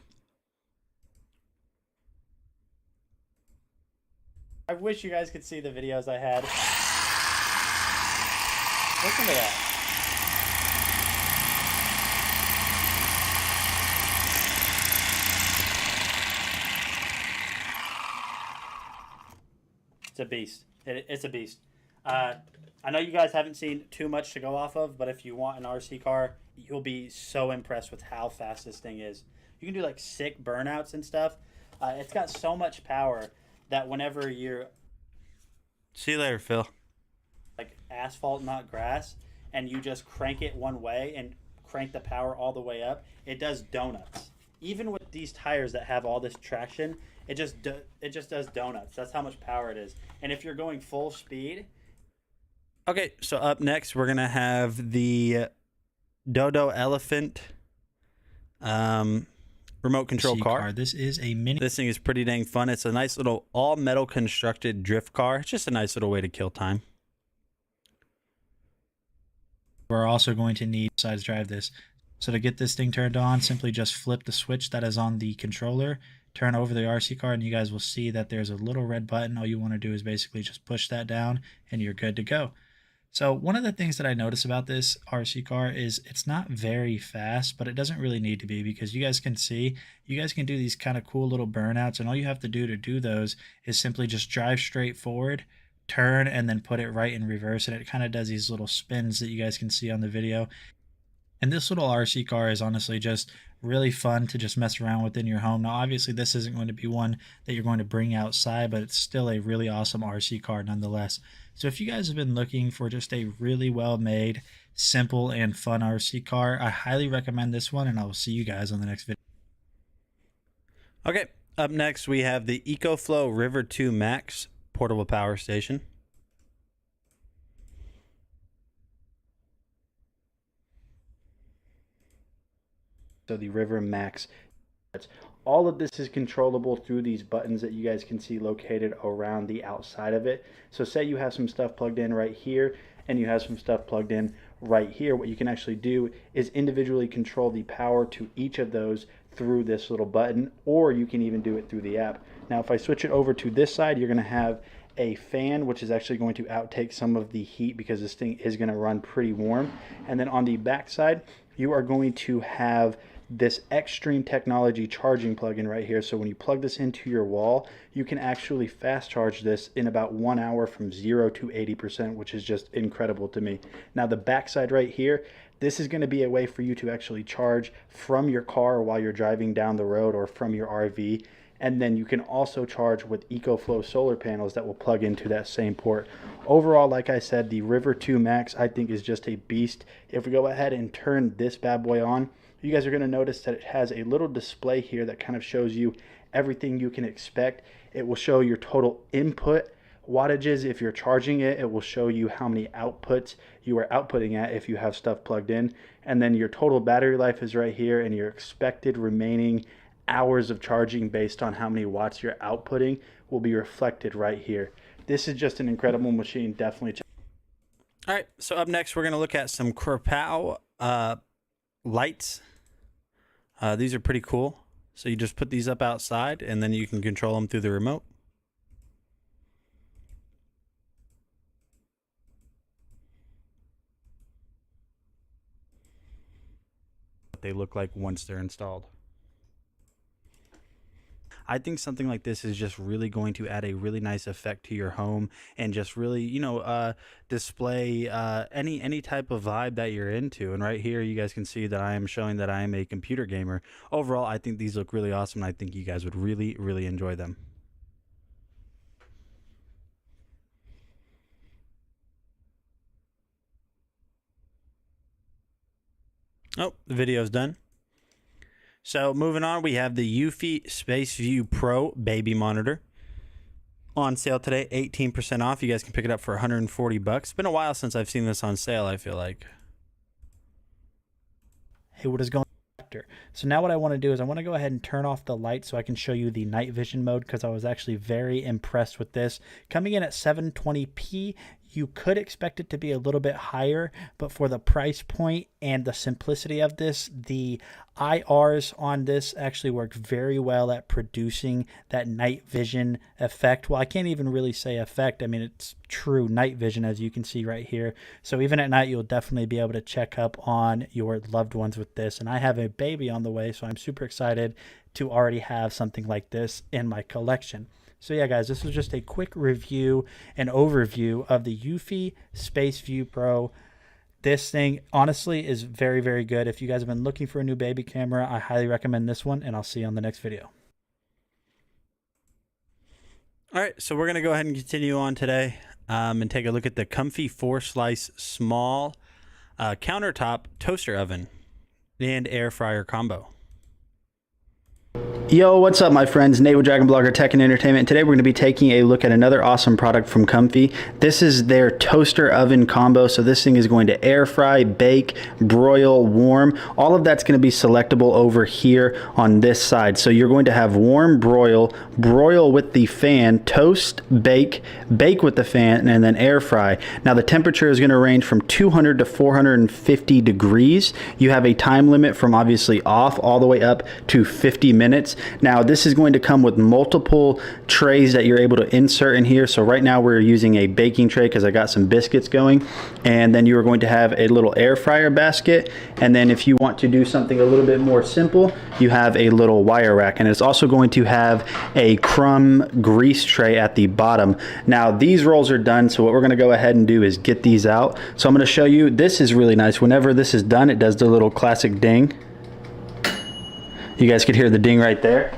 I wish you guys could see the videos I had. Listen to that. It's a beast. It's a beast. I know you guys haven't seen too much to go off of, but if you want an RC car, you'll be so impressed with how fast this thing is. You can do like sick burnouts and stuff. It's got so much power that whenever you're... See you later, Phil. Like asphalt, not grass, and you just crank it one way and crank the power all the way up, it does donuts. Even with these tires that have all this traction, it just does donuts. That's how much power it is. And if you're going full speed... Okay, so up next, we're going to have the Dodo Elephant remote control car. This is a mini. This thing is pretty dang fun. It's a nice little all-metal constructed drift car. It's just a nice little way to kill time. We're also going to need sides drive this. So to get this thing turned on, simply just flip the switch that is on the controller, turn over the RC car, and you guys will see that there's a little red button. All you want to do is basically just push that down, and you're good to go. So one of the things that I notice about this RC car is it's not very fast, but it doesn't really need to be, because you guys can see, you guys can do these kind of cool little burnouts, and all you have to do those is simply just drive straight forward, turn, and then put it right in reverse, and it kind of does these little spins that you guys can see on the video. And this little RC car is honestly just really fun to just mess around with in your home. Now, obviously, this isn't going to be one that you're going to bring outside, but it's still a really awesome RC car nonetheless. So if you guys have been looking for just a really well-made, simple, and fun RC car, I highly recommend this one, and I will see you guys on the next video. Okay, up next we have the EcoFlow River 2 Max portable power station. So the River Max. All of this is controllable through these buttons that you guys can see located around the outside of it. So say you have some stuff plugged in right here and you have some stuff plugged in right here. What you can actually do is individually control the power to each of those through this little button, or you can even do it through the app. Now if I switch it over to this side, you're going to have a fan, which is actually going to outtake some of the heat because this thing is going to run pretty warm. And then on the back side, you are going to have this Extreme Technology charging plug-in right here. So when you plug this into your wall, you can actually fast charge this in about 1 hour from 0 to 80%, which is just incredible to me. Now the backside right here, this is going to be a way for you to actually charge from your car while you're driving down the road or from your RV. And then you can also charge with EcoFlow solar panels that will plug into that same port. Overall, like I said, the River 2 Max I think is just a beast. If we go ahead and turn this bad boy on, you guys are going to notice that it has a little display here that kind of shows you everything you can expect. It will show your total input wattages if you're charging it. It will show you how many outputs you are outputting at if you have stuff plugged in. And then your total battery life is right here, and your expected remaining hours of charging based on how many watts you're outputting will be reflected right here. This is just an incredible machine. Definitely check. All right, so up next we're going to look at some Krapow lights. These are pretty cool. So you just put these up outside and then you can control them through the remote. What they look like once they're installed. I think something like this is just really going to add a really nice effect to your home and just really, you know, display any type of vibe that you're into. And right here, you guys can see that I am showing that I am a computer gamer. Overall, I think these look really awesome, and I think you guys would really, really enjoy them. Oh, the video's done. So moving on, we have the Yusu Space View Pro baby monitor on sale today, 18% off. You guys can pick it up for 140 bucks. It's been a while since I've seen this on sale, I feel like. Hey, what is going on after? So now what I want to do is I want to go ahead and turn off the light so I can show you the night vision mode, because I was actually very impressed with this. Coming in at 720p, you could expect it to be a little bit higher, but for the price point and the simplicity of this, the IRs on this actually work very well at producing that night vision effect. Well, I can't even really say effect. I mean, it's true night vision, as you can see right here. So even at night, you'll definitely be able to check up on your loved ones with this. And I have a baby on the way, so I'm super excited to already have something like this in my collection. So yeah, guys, this was just a quick review and overview of the Yusu Space View Pro. This thing, honestly, is very, very good. If you guys have been looking for a new baby camera, I highly recommend this one, and I'll see you on the next video. All right, so we're going to go ahead and continue on today and take a look at the Comfy 4-slice small countertop toaster oven and air fryer combo. Yo, what's up, my friends? Nebula Dragon Blogger Tech and Entertainment. Today we're going to be taking a look at another awesome product from Comfy. This is their toaster oven combo. So this thing is going to air fry, bake, broil, warm. All of that's going to be selectable over here on this side. So you're going to have warm, broil, broil with the fan, toast, bake, bake with the fan, and then air fry. Now the temperature is going to range from 200 to 450 degrees. You have a time limit from obviously off all the way up to 50 minutes. Now this is going to come with multiple trays that you're able to insert in here. So right now we're using a baking tray because I got some biscuits going, and then you are going to have a little air fryer basket, and then if you want to do something a little bit more simple, you have a little wire rack, and it's also going to have a crumb grease tray at the bottom. Now these rolls are done, so what we're going to go ahead and do is get these out. So I'm going to show you, this is really nice. Whenever this is done, it does the little classic ding. You guys could hear the ding right there.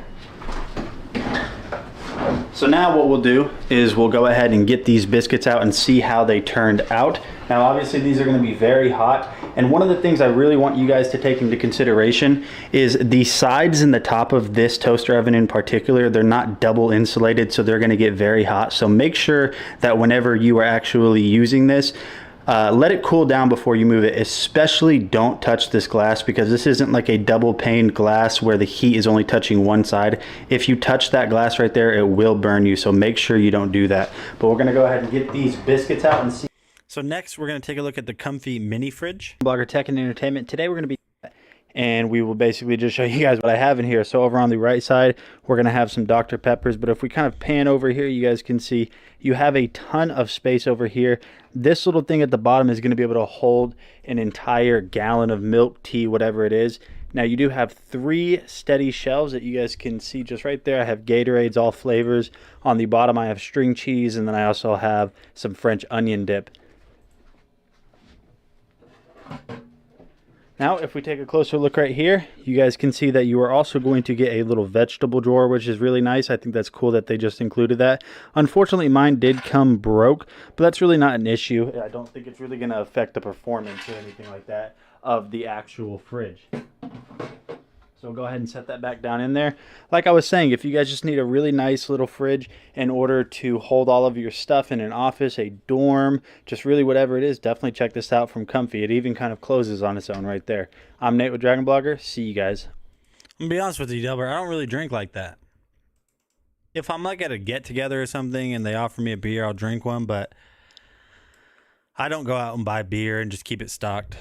So now what we'll do is we'll go ahead and get these biscuits out and see how they turned out. Now obviously these are going to be very hot, and one of the things I really want you guys to take into consideration is the sides and the top of this toaster oven in particular, they're not double insulated, so they're going to get very hot. So make sure that whenever you are actually using this, let it cool down before you move it. Especially don't touch this glass, because this isn't like a double paned glass where the heat is only touching one side. If you touch that glass right there, it will burn you, so make sure you don't do that. But we're going to go ahead and get these biscuits out and see. So next we're going to take a look at the Comfy mini fridge. Blogger Tech and Entertainment. Today we're going to be, and we will basically just show you guys what I have in here. So over on the right side, we're going to have some Dr. Peppers, but if we kind of pan over here, you guys can see you have a ton of space over here. This little thing at the bottom is going to be able to hold an entire gallon of milk, tea, whatever it is. Now you do have 3 steady shelves that you guys can see just right there. I have Gatorades, all flavors. On the bottom I have string cheese, and then I also have some French onion dip. Now, if we take a closer look right here, you guys can see that you are also going to get a little vegetable drawer, which is really nice. I think that's cool that they just included that. Unfortunately, mine did come broke, but that's really not an issue. I don't think it's really going to affect the performance or anything like that of the actual fridge. So we'll go ahead and set that back down in there. Like I was saying, if you guys just need a really nice little fridge in order to hold all of your stuff in an office, a dorm, just really whatever it is, definitely check this out from Comfy. It even kind of closes on its own right there. I'm Nate with Dragon Blogger. See you guys. I'm going to be honest with you, Delbert, I don't really drink like that. If I'm like at a get-together or something and they offer me a beer, I'll drink one, but I don't go out and buy beer and just keep it stocked.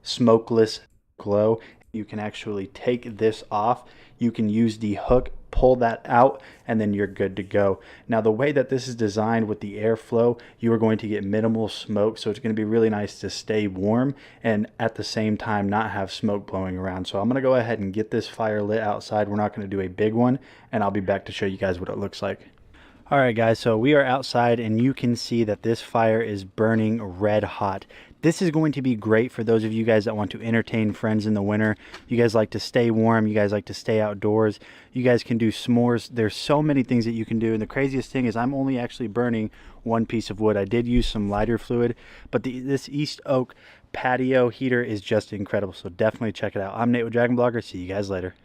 Smokeless glow. You can actually take this off. You can use the hook, pull that out, and then you're good to go. Now the way that this is designed with the airflow, you are going to get minimal smoke, so it's going to be really nice to stay warm and at the same time not have smoke blowing around. So I'm going to go ahead and get this fire lit outside. We're not going to do a big one, and I'll be back to show you guys what it looks like. Alright guys, so we are outside and you can see that this fire is burning red hot. This is going to be great for those of you guys that want to entertain friends in the winter. You guys like to stay warm, you guys like to stay outdoors, you guys can do s'mores. There's so many things that you can do, and the craziest thing is I'm only actually burning one piece of wood. I did use some lighter fluid, but this East Oak patio heater is just incredible, so definitely check it out. I'm Nate with Dragon Blogger. See you guys later.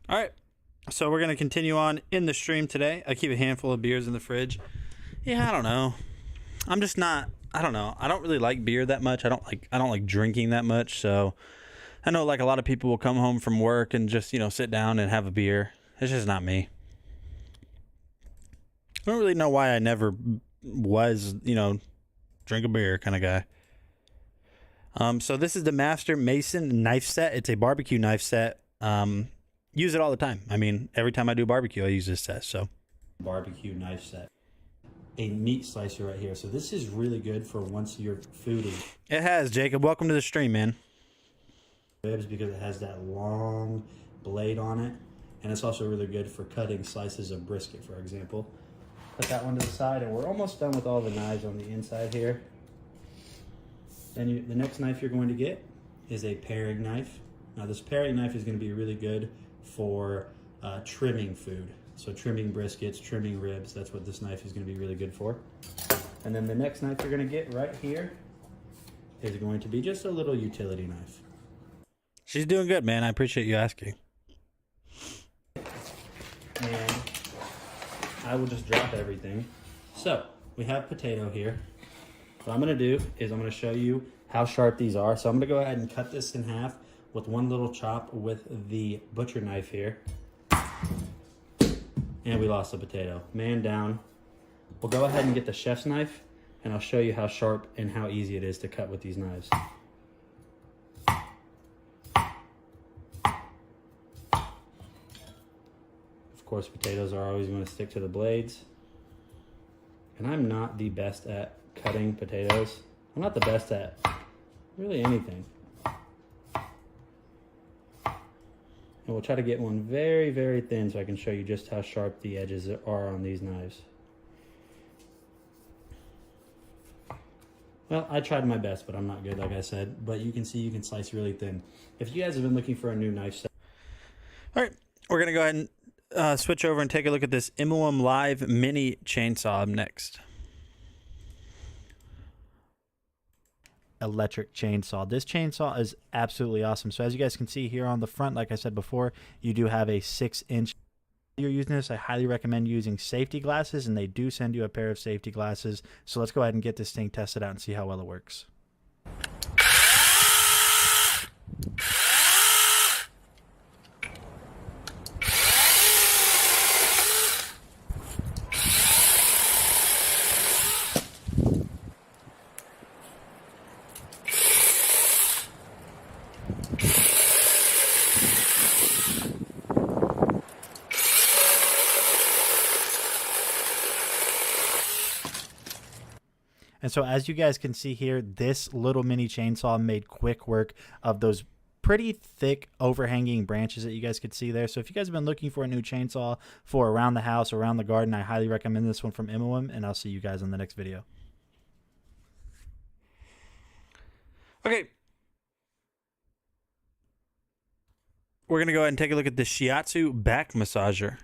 All right, so we're going to continue on in the stream today. I keep a handful of beers in the fridge. Yeah, I don't know. I'm just not, I don't know. I don't really like beer that much. I don't like drinking that much. So I know like a lot of people will come home from work and just, sit down and have a beer. It's just not me. I don't really know why I never was, drink a beer kind of guy. So this is the Master Mason knife set. It's a barbecue knife set. Use it all the time. I mean, every time I do barbecue, I use this set. So barbecue knife set. A meat slicer right here. So this is really good for once your food is... It has, Jacob. Welcome to the stream, man. Ribs, because it has that long blade on it. And it's also really good for cutting slices of brisket, for example. Put that one to the side, and we're almost done with all the knives on the inside here. Then the next knife you're going to get is a paring knife. Now this paring knife is going to be really good for trimming food. So trimming briskets, trimming ribs, that's what this knife is going to be really good for. And then the next knife you're going to get right here is going to be just a little utility knife. She's doing good, man. I appreciate you asking. And I will just drop everything. So we have potato here. What I'm going to do is I'm going to show you how sharp these are. So I'm going to go ahead and cut this in half with one little chop with the butcher knife here. And we lost the potato. Man down. We'll go ahead and get the chef's knife. and I'll show you how sharp and how easy it is to cut with these knives. Of course, potatoes are always going to stick to the blades. And I'm not the best at cutting potatoes. I'm not the best at really anything. And we'll try to get one very, very thin so I can show you just how sharp the edges are on these knives. Well, I tried my best, but I'm not good, like I said. But you can see you can slice really thin. If you guys have been looking for a new knife set. All right, we're going to go ahead and switch over and take a look at this Immelum Live Mini Chainsaw next. Electric chainsaw. This chainsaw is absolutely awesome. So as you guys can see here on the front, like I said before, you do have a 6-inch. You're using this, I highly recommend using safety glasses, and they do send you a pair of safety glasses. So let's go ahead and get this thing tested out and see how well it works. And so as you guys can see here, this little mini chainsaw made quick work of those pretty thick overhanging branches that you guys could see there. So if you guys have been looking for a new chainsaw for around the house, around the garden, I highly recommend this one from Immelum, and I'll see you guys in the next video. Okay. We're going to go ahead and take a look at the Shiatsu back massager.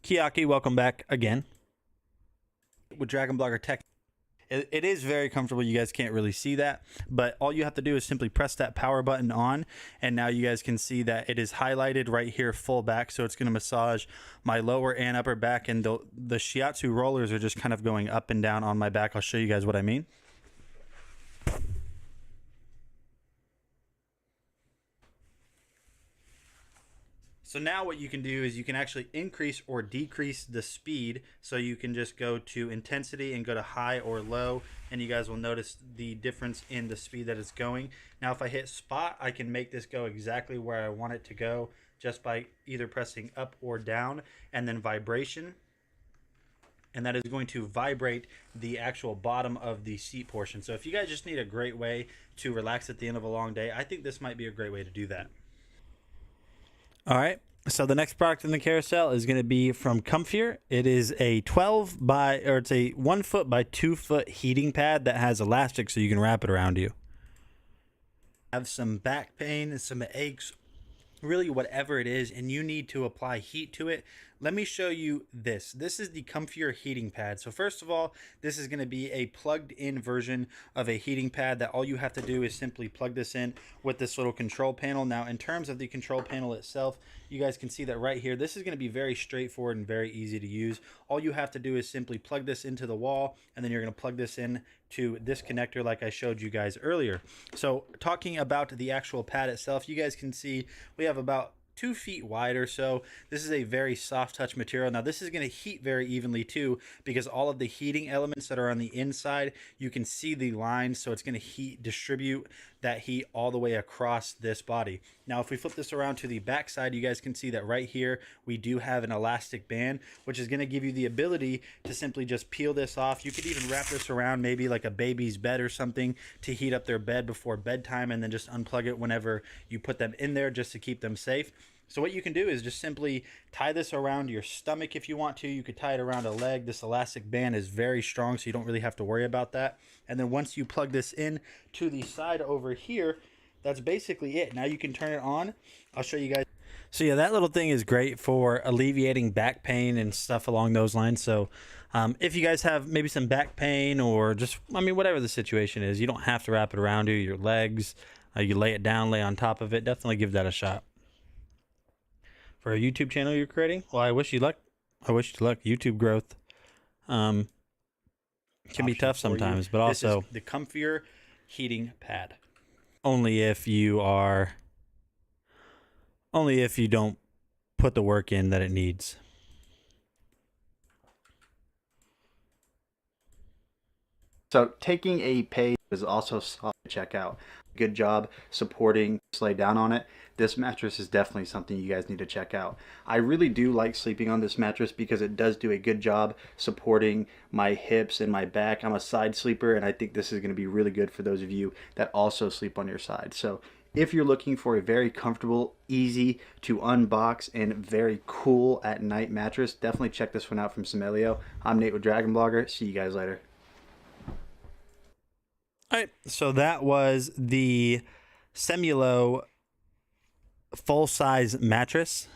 Kiaki, welcome back again. With Dragon Blogger Tech, it is very comfortable. You guys can't really see that, but all you have to do is simply press that power button on, and now you guys can see that it is highlighted right here, full back. So it's going to massage my lower and upper back, and the Shiatsu rollers are just kind of going up and down on my back. I'll show you guys what I mean. So now what you can do is you can actually increase or decrease the speed. So you can just go to intensity and go to high or low, and you guys will notice the difference in the speed that it's going. Now if I hit spot, I can make this go exactly where I want it to go just by either pressing up or down, and then vibration. And that is going to vibrate the actual bottom of the seat portion. So if you guys just need a great way to relax at the end of a long day, I think this might be a great way to do that. All right, so the next product in the carousel is going to be from Comfier. It is a 1 foot by 2 foot heating pad that has elastic so you can wrap it around you. Have some back pain, some aches, really whatever it is, and you need to apply heat to it. Let me show you this. This is the Comfier heating pad. So first of all, this is going to be a plugged in version of a heating pad that all you have to do is simply plug this in with this little control panel. Now in terms of the control panel itself, you guys can see that right here, this is going to be very straightforward and very easy to use. All you have to do is simply plug this into the wall, and then you're going to plug this in to this connector like I showed you guys earlier. So talking about the actual pad itself, you guys can see we have about 2 feet wide or so. This is a very soft touch material. Now this is going to heat very evenly too, because all of the heating elements that are on the inside, you can see the lines, so it's going to distribute that heat all the way across this body. Now if we flip this around to the back side, you guys can see that right here we do have an elastic band, which is going to give you the ability to simply just peel this off. You could even wrap this around maybe like a baby's bed or something to heat up their bed before bedtime, and then just unplug it whenever you put them in there just to keep them safe. So what you can do is just simply tie this around your stomach if you want to. You could tie it around a leg. This elastic band is very strong, so you don't really have to worry about that. And then once you plug this in to the side over here, that's basically it. Now you can turn it on. I'll show you guys. So yeah, that little thing is great for alleviating back pain and stuff along those lines. So if you guys have maybe some back pain, or just, I mean, whatever the situation is, you don't have to wrap it around you, your legs. You lay it down, lay on top of it. Definitely give that a shot. For a YouTube channel you're creating, well, I wish you luck. I wish you luck. YouTube growth can be tough sometimes, but also this is the Comfier heating pad. Only if you don't put the work in that it needs. So taking a page is also solid to check out. Good job supporting, lay down on it. This mattress is definitely something you guys need to check out. I really do like sleeping on this mattress because it does do a good job supporting my hips and my back. I'm a side sleeper, and I think this is going to be really good for those of you that also sleep on your side. So if you're looking for a very comfortable, easy to unbox, and very cool at night mattress, definitely check this one out from Semelio. I'm Nate with Dragon Blogger. See you guys later. All right, so that was the Semulo full-size mattress.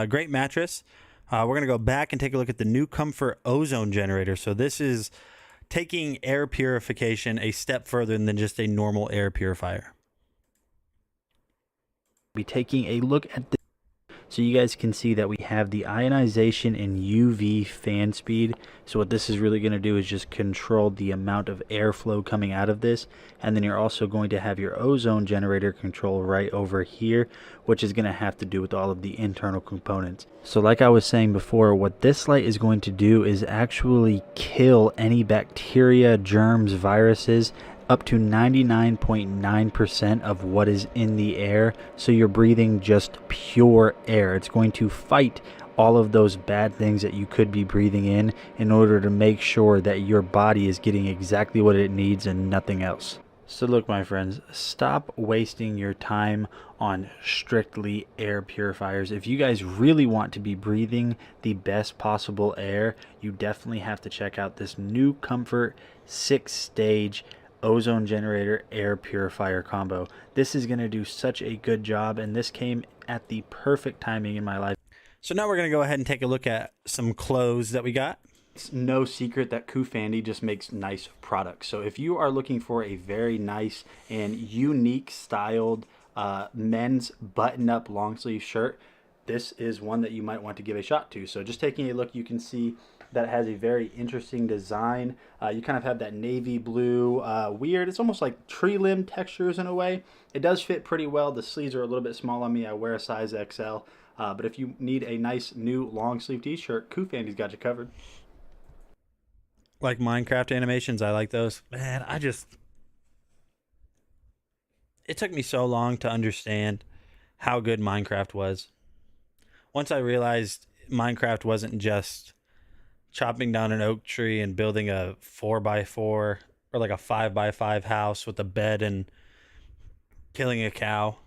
Great mattress. We're going to go back and take a look at the new Comfort ozone generator. So this is taking air purification a step further than just a normal air purifier. Be taking a look at this so you guys can see that we have the ionization and UV fan speed. So what this is really going to do is just control the amount of airflow coming out of this, and then you're also going to have your ozone generator control right over here, which is going to have to do with all of the internal components. So like I was saying before, what this light is going to do is actually kill any bacteria, germs, viruses, up to 99.9% of what is in the air, so you're breathing just pure air. It's going to fight all of those bad things that you could be breathing in order to make sure that your body is getting exactly what it needs and nothing else. So look, my friends, stop wasting your time on strictly air purifiers. If you guys really want to be breathing the best possible air, you definitely have to check out this new Comfort 6-stage ozone generator air purifier combo. This is going to do such a good job, and this came at the perfect timing in my life. So now we're going to go ahead and take a look at some clothes that we got. It's no secret that Kufandy just makes nice products. So if you are looking for a very nice and unique styled men's button-up long sleeve shirt, this is one that you might want to give a shot to. So just taking a look, you can see that has a very interesting design. You kind of have that navy blue, weird, it's almost like tree limb textures in a way. It does fit pretty well. The sleeves are a little bit small on me. I wear a size XL. But if you need a nice new long sleeve t-shirt, Kufandy's got you covered. Like Minecraft animations, I like those. Man, it took me so long to understand how good Minecraft was. Once I realized Minecraft wasn't just chopping down an oak tree and building a 4x4 or like a 5x5 house with a bed and killing a cow.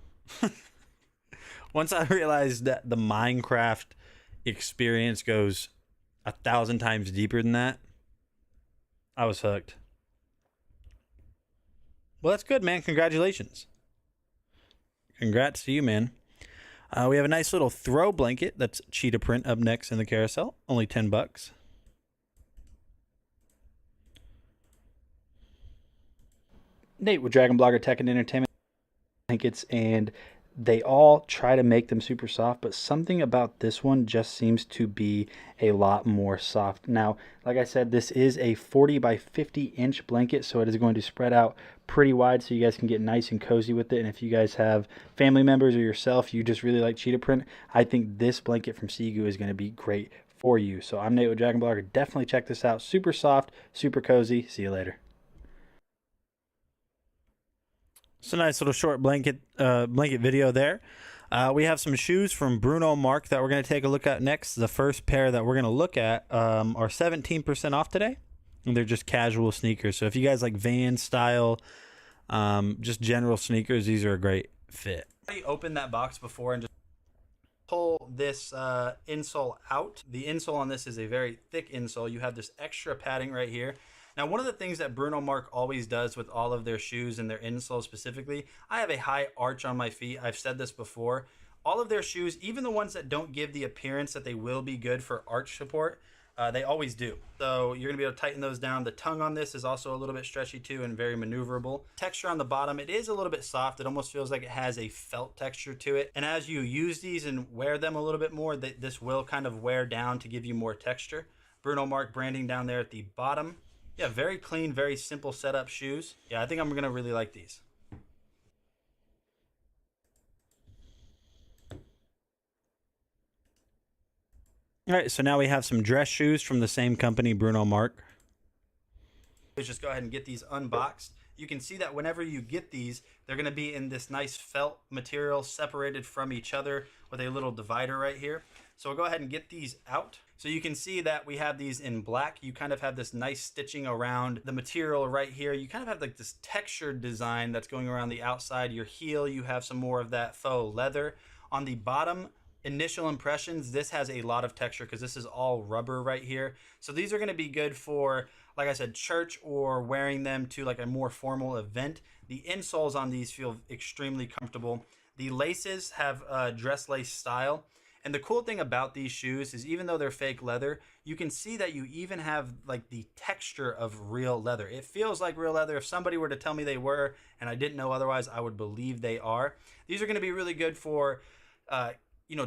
Once I realized that the Minecraft experience goes 1,000 times deeper than that, I was hooked. Well, that's good, man. Congratulations. Congrats to you, man. We have a nice little throw blanket that's cheetah print up next in the carousel. Only $10. Nate with Dragon Blogger Tech and Entertainment blankets, and they all try to make them super soft, but something about this one just seems to be a lot more soft. Now, like I said, this is a 40 by 50 inch blanket, so it is going to spread out pretty wide so you guys can get nice and cozy with it. And if you guys have family members or yourself, you just really like cheetah print, I think this blanket from Sigu is going to be great for you. So I'm Nate with Dragon Blogger. Definitely check this out. Super soft, super cozy. See you later. It's a nice little short blanket video there. We have some shoes from Bruno Mark that we're going to take a look at next. The first pair that we're going to look at are 17% off today. And they're just casual sneakers. So if you guys like Vans style, just general sneakers, these are a great fit. I opened that box before and just pull this insole out. The insole on this is a very thick insole. You have this extra padding right here. Now, one of the things that Bruno Mark always does with all of their shoes and their insoles specifically, I have a high arch on my feet. I've said this before. All of their shoes, even the ones that don't give the appearance that they will be good for arch support, they always do. So you're gonna be able to tighten those down. The tongue on this is also a little bit stretchy too and very maneuverable. Texture on the bottom, it is a little bit soft. It almost feels like it has a felt texture to it. And as you use these and wear them a little bit more, this will kind of wear down to give you more texture. Bruno Mark branding down there at the bottom. Yeah, very clean, very simple setup shoes. Yeah, I think I'm gonna really like these. All right, so now we have some dress shoes from the same company, Bruno Mark. is just go ahead and get these unboxed. You can see that whenever you get these, they're going to be in this nice felt material separated from each other with a little divider right here. So we'll go ahead and get these out. So you can see that we have these in black. You kind of have this nice stitching around the material right here. You kind of have like this textured design that's going around the outside. Your heel, you have some more of that faux leather. On the bottom, initial impressions, this has a lot of texture because this is all rubber right here. So these are going to be good for, like I said, church or wearing them to like a more formal event. The insoles on these feel extremely comfortable. The laces have dress lace style. And the cool thing about these shoes is even though they're fake leather, you can see that you even have like the texture of real leather. It feels like real leather. If somebody were to tell me they were and I didn't know otherwise, I would believe they are. These are going to be really good for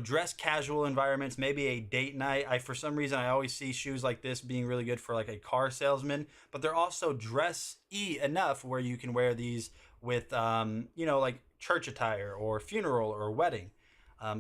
dress casual environments, maybe a date night. For some reason, I always see shoes like this being really good for like a car salesman, but they're also dress-y enough where you can wear these with, like church attire or funeral or wedding.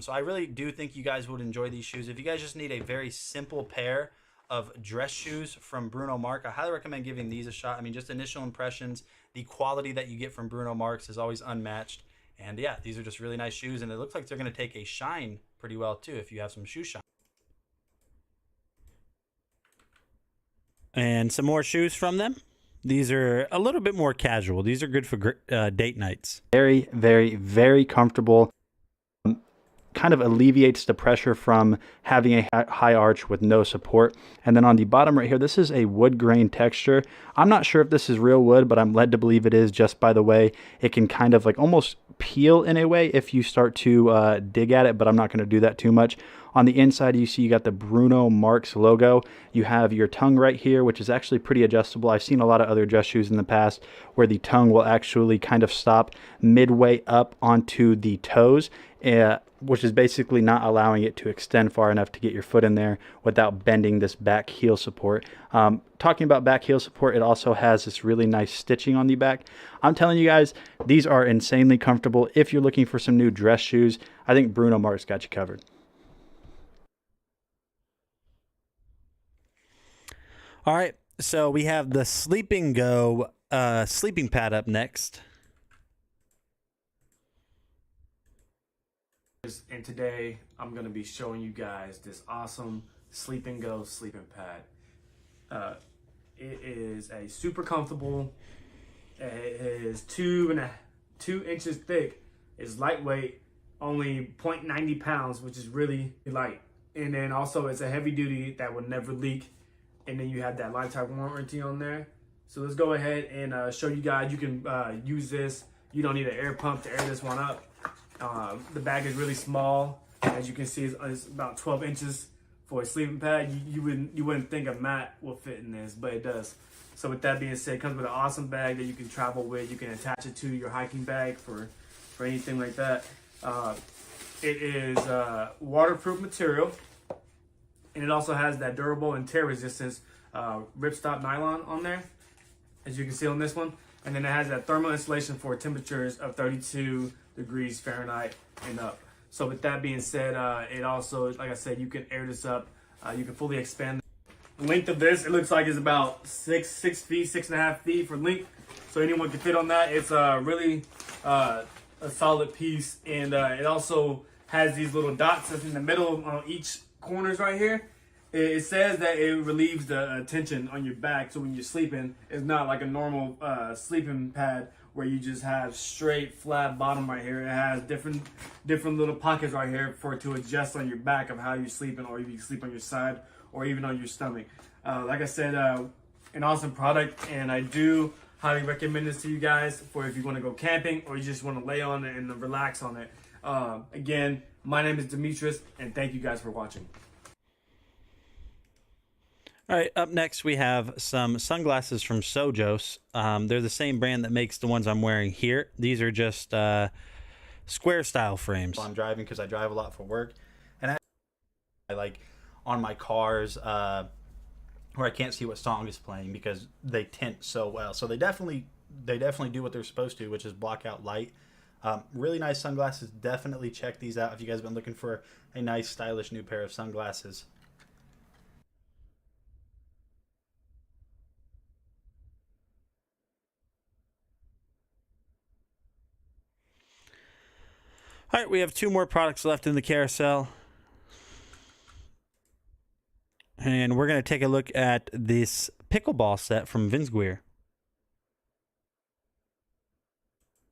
So I really do think you guys would enjoy these shoes. If you guys just need a very simple pair of dress shoes from Bruno Mars, I highly recommend giving these a shot. I mean, just initial impressions, the quality that you get from Bruno Mars is always unmatched. And yeah, these are just really nice shoes, and it looks like they're going to take a shine pretty well too if you have some shoe shine. And some more shoes from them. These are a little bit more casual. These are good for date nights. Very, very, very comfortable. Kind of alleviates the pressure from having a high arch with no support. And then on the bottom right here, this is a wood grain texture. I'm not sure if this is real wood, but I'm led to believe it is just by the way it can kind of like almost peel in a way if you start to dig at it, but I'm not going to do that too much. On the inside, you see you got the Bruno Mars logo. You have your tongue right here, which is actually pretty adjustable. I've seen a lot of other dress shoes in the past where the tongue will actually kind of stop midway up onto the toes, which is basically not allowing it to extend far enough to get your foot in there without bending this back heel support. Talking about back heel support, it also has this really nice stitching on the back. I'm telling you guys, these are insanely comfortable. If you're looking for some new dress shoes, I think Bruno Mars got you covered. All right, so we have the Sleeping Go sleeping pad up next. And today I'm going to be showing you guys this awesome Sleeping Go sleeping pad. It is a super comfortable. It is 2 inches thick. It's lightweight, only 0.90 pounds, which is really light. And then also it's a heavy duty that will never leak. And then you have that lifetime warranty on there. So let's go ahead and show you guys. You can use this. You don't need an air pump to air this one up. The bag is really small. As you can see, it's about 12 inches for a sleeping pad. You wouldn't think a mat will fit in this, but it does. So with that being said, it comes with an awesome bag that you can travel with. You can attach it to your hiking bag for anything like that. It is waterproof material. And it also has that durable and tear resistance ripstop nylon on there, as you can see on this one. And then it has that thermal insulation for temperatures of 32 degrees Fahrenheit and up. So with that being said, it also, like I said, you can air this up. You can fully expand. The length of this, it looks like is about 6 feet, 6.5 feet for length. So anyone can fit on that. It's really a solid piece. And it also has these little dots in the middle on each corners right here. It says that it relieves the tension on your back, so when you're sleeping, it's not like a normal sleeping pad where you just have straight flat bottom right here. It has different little pockets right here to adjust on your back of how you're sleeping, or if you sleep on your side or even on your stomach. Like I said, an awesome product, and I do highly recommend this to you guys for if you want to go camping or you just want to lay on it and relax on it. Again, my name is Demetrius, and thank you guys for watching. All right, up next we have some sunglasses from Sojos. They're the same brand that makes the ones I'm wearing here. These are just square style frames. I'm driving because I drive a lot for work, and I like on my cars where I can't see what song is playing because they tint so well. So they definitely do what they're supposed to, which is block out light. Really nice sunglasses. Definitely check these out if you guys have been looking for a nice stylish new pair of sunglasses. All right, we have 2 more products left in the carousel. And we're going to take a look at this pickleball set from Vinsquare.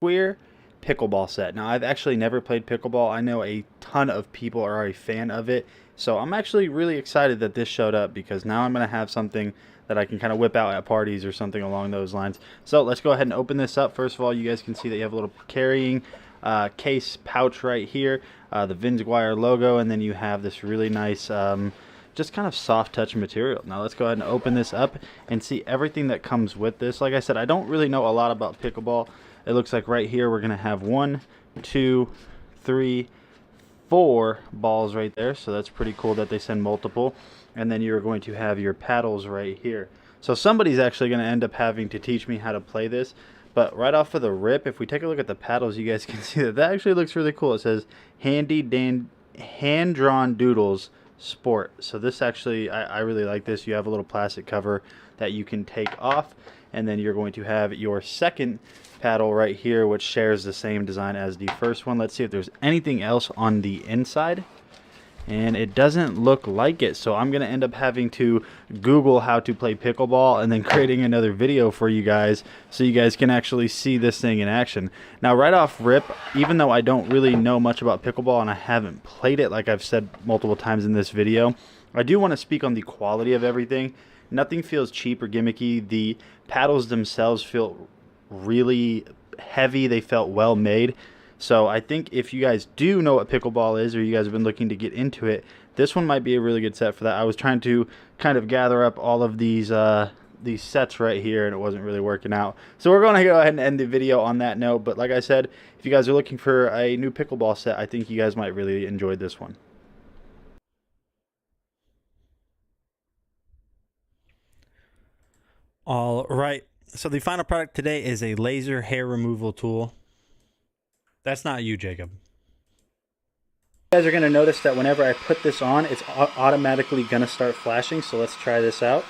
Queer pickleball set. Now, I've actually never played pickleball. I know a ton of people are a fan of it. So I'm actually really excited that this showed up, because now I'm going to have something that I can kind of whip out at parties or something along those lines. So let's go ahead and open this up. First of all, you guys can see that you have a little carrying case pouch right here, the Vinsquare logo, and then you have this really nice just kind of soft touch material. Now let's go ahead and open this up and see everything that comes with this. Like I said, I don't really know a lot about pickleball. It looks like right here we're going to have 1, 2, 3, 4 balls right there. So that's pretty cool that they send multiple. And then you're going to have your paddles right here. So somebody's actually going to end up having to teach me how to play this. But right off of the rip, if we take a look at the paddles, you guys can see that actually looks really cool. It says hand-drawn doodles sport. So this actually, I really like this. You have a little plastic cover that you can take off. And then you're going to have your second paddle right here, which shares the same design as the first one. Let's see if there's anything else on the inside. And it doesn't look like it, so I'm going to end up having to Google how to play pickleball and then creating another video for you guys so you guys can actually see this thing in action. Now, right off rip, even though I don't really know much about pickleball and I haven't played it like I've said multiple times in this video, I do want to speak on the quality of everything. Nothing feels cheap or gimmicky. The paddles themselves feel really heavy. They felt well made. So I think if you guys do know what pickleball is, or you guys have been looking to get into it, this one might be a really good set for that. I was trying to kind of gather up all of these sets right here, and it wasn't really working out. So we're going to go ahead and end the video on that note. But like I said, if you guys are looking for a new pickleball set, I think you guys might really enjoy this one. All right. So the final product today is a laser hair removal tool. That's not you, Jacob. You guys are going to notice that whenever I put this on, it's automatically going to start flashing. So let's try this out.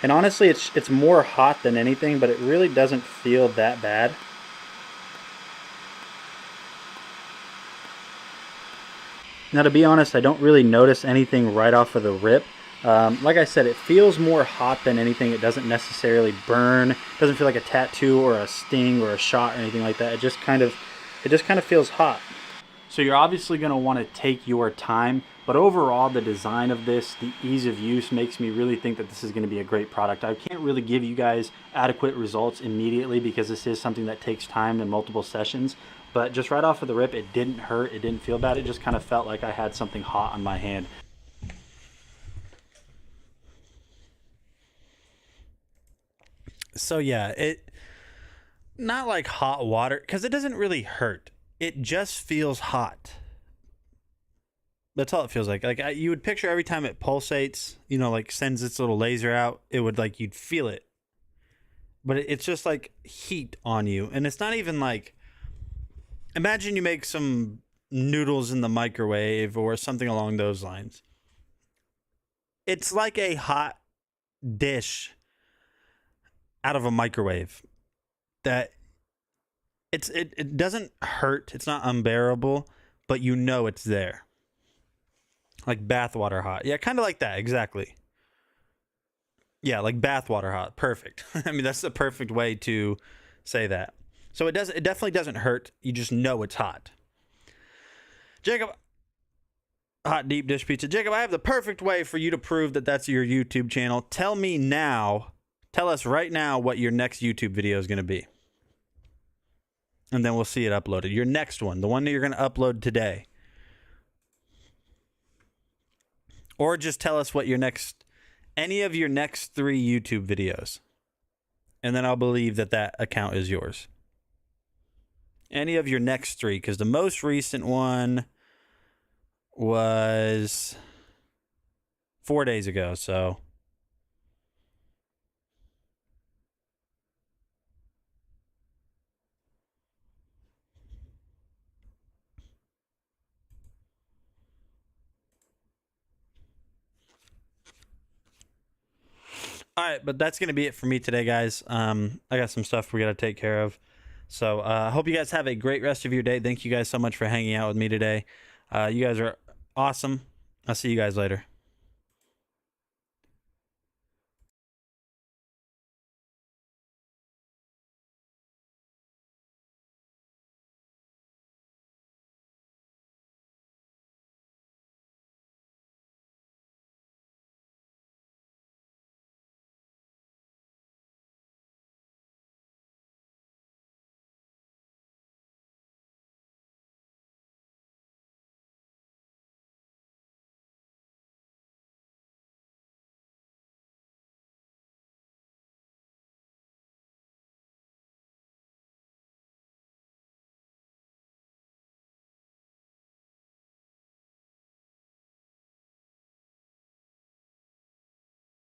And honestly, it's more hot than anything, but it really doesn't feel that bad. Now, to be honest, I don't really notice anything right off of the rip. Like I said, it feels more hot than anything. It doesn't necessarily burn. It doesn't feel like a tattoo or a sting or a shot or anything like that. It just kind of feels hot. So you're obviously going to want to take your time, but overall the design of this, the ease of use, makes me really think that this is going to be a great product. I can't really give you guys adequate results immediately because this is something that takes time and multiple sessions, but just right off of the rip, it didn't hurt, it didn't feel bad, it just kind of felt like I had something hot on my hand. So yeah, it not like hot water, because it doesn't really hurt. It just feels hot. That's all it feels like. Like you would picture every time it pulsates, you know, like sends its little laser out, it would like, you'd feel it. But it's just like heat on you. And it's not even like, imagine you make some noodles in the microwave or something along those lines. It's like a hot dish out of a microwave that it doesn't hurt. It's not unbearable, but you know it's there. Like bathwater hot. Yeah, kind of like that. Exactly. Yeah, like bathwater hot. Perfect. I mean, that's the perfect way to say that. So it definitely doesn't hurt. You just know it's hot. Jacob, Hot Deep Dish Pizza. Jacob, I have the perfect way for you to prove that that's your YouTube channel. Tell us right now what your next YouTube video is going to be. And then we'll see it uploaded. Your next one, the one that you're going to upload today. Or just tell us what any of your next 3 YouTube videos. And then I'll believe that account is yours. Any of your next 3, because the most recent one was 4 days ago, so. All right, but that's gonna be it for me today, guys. I got some stuff we gotta take care of. So I hope you guys have a great rest of your day. Thank you guys so much for hanging out with me today. You guys are awesome. I'll see you guys later.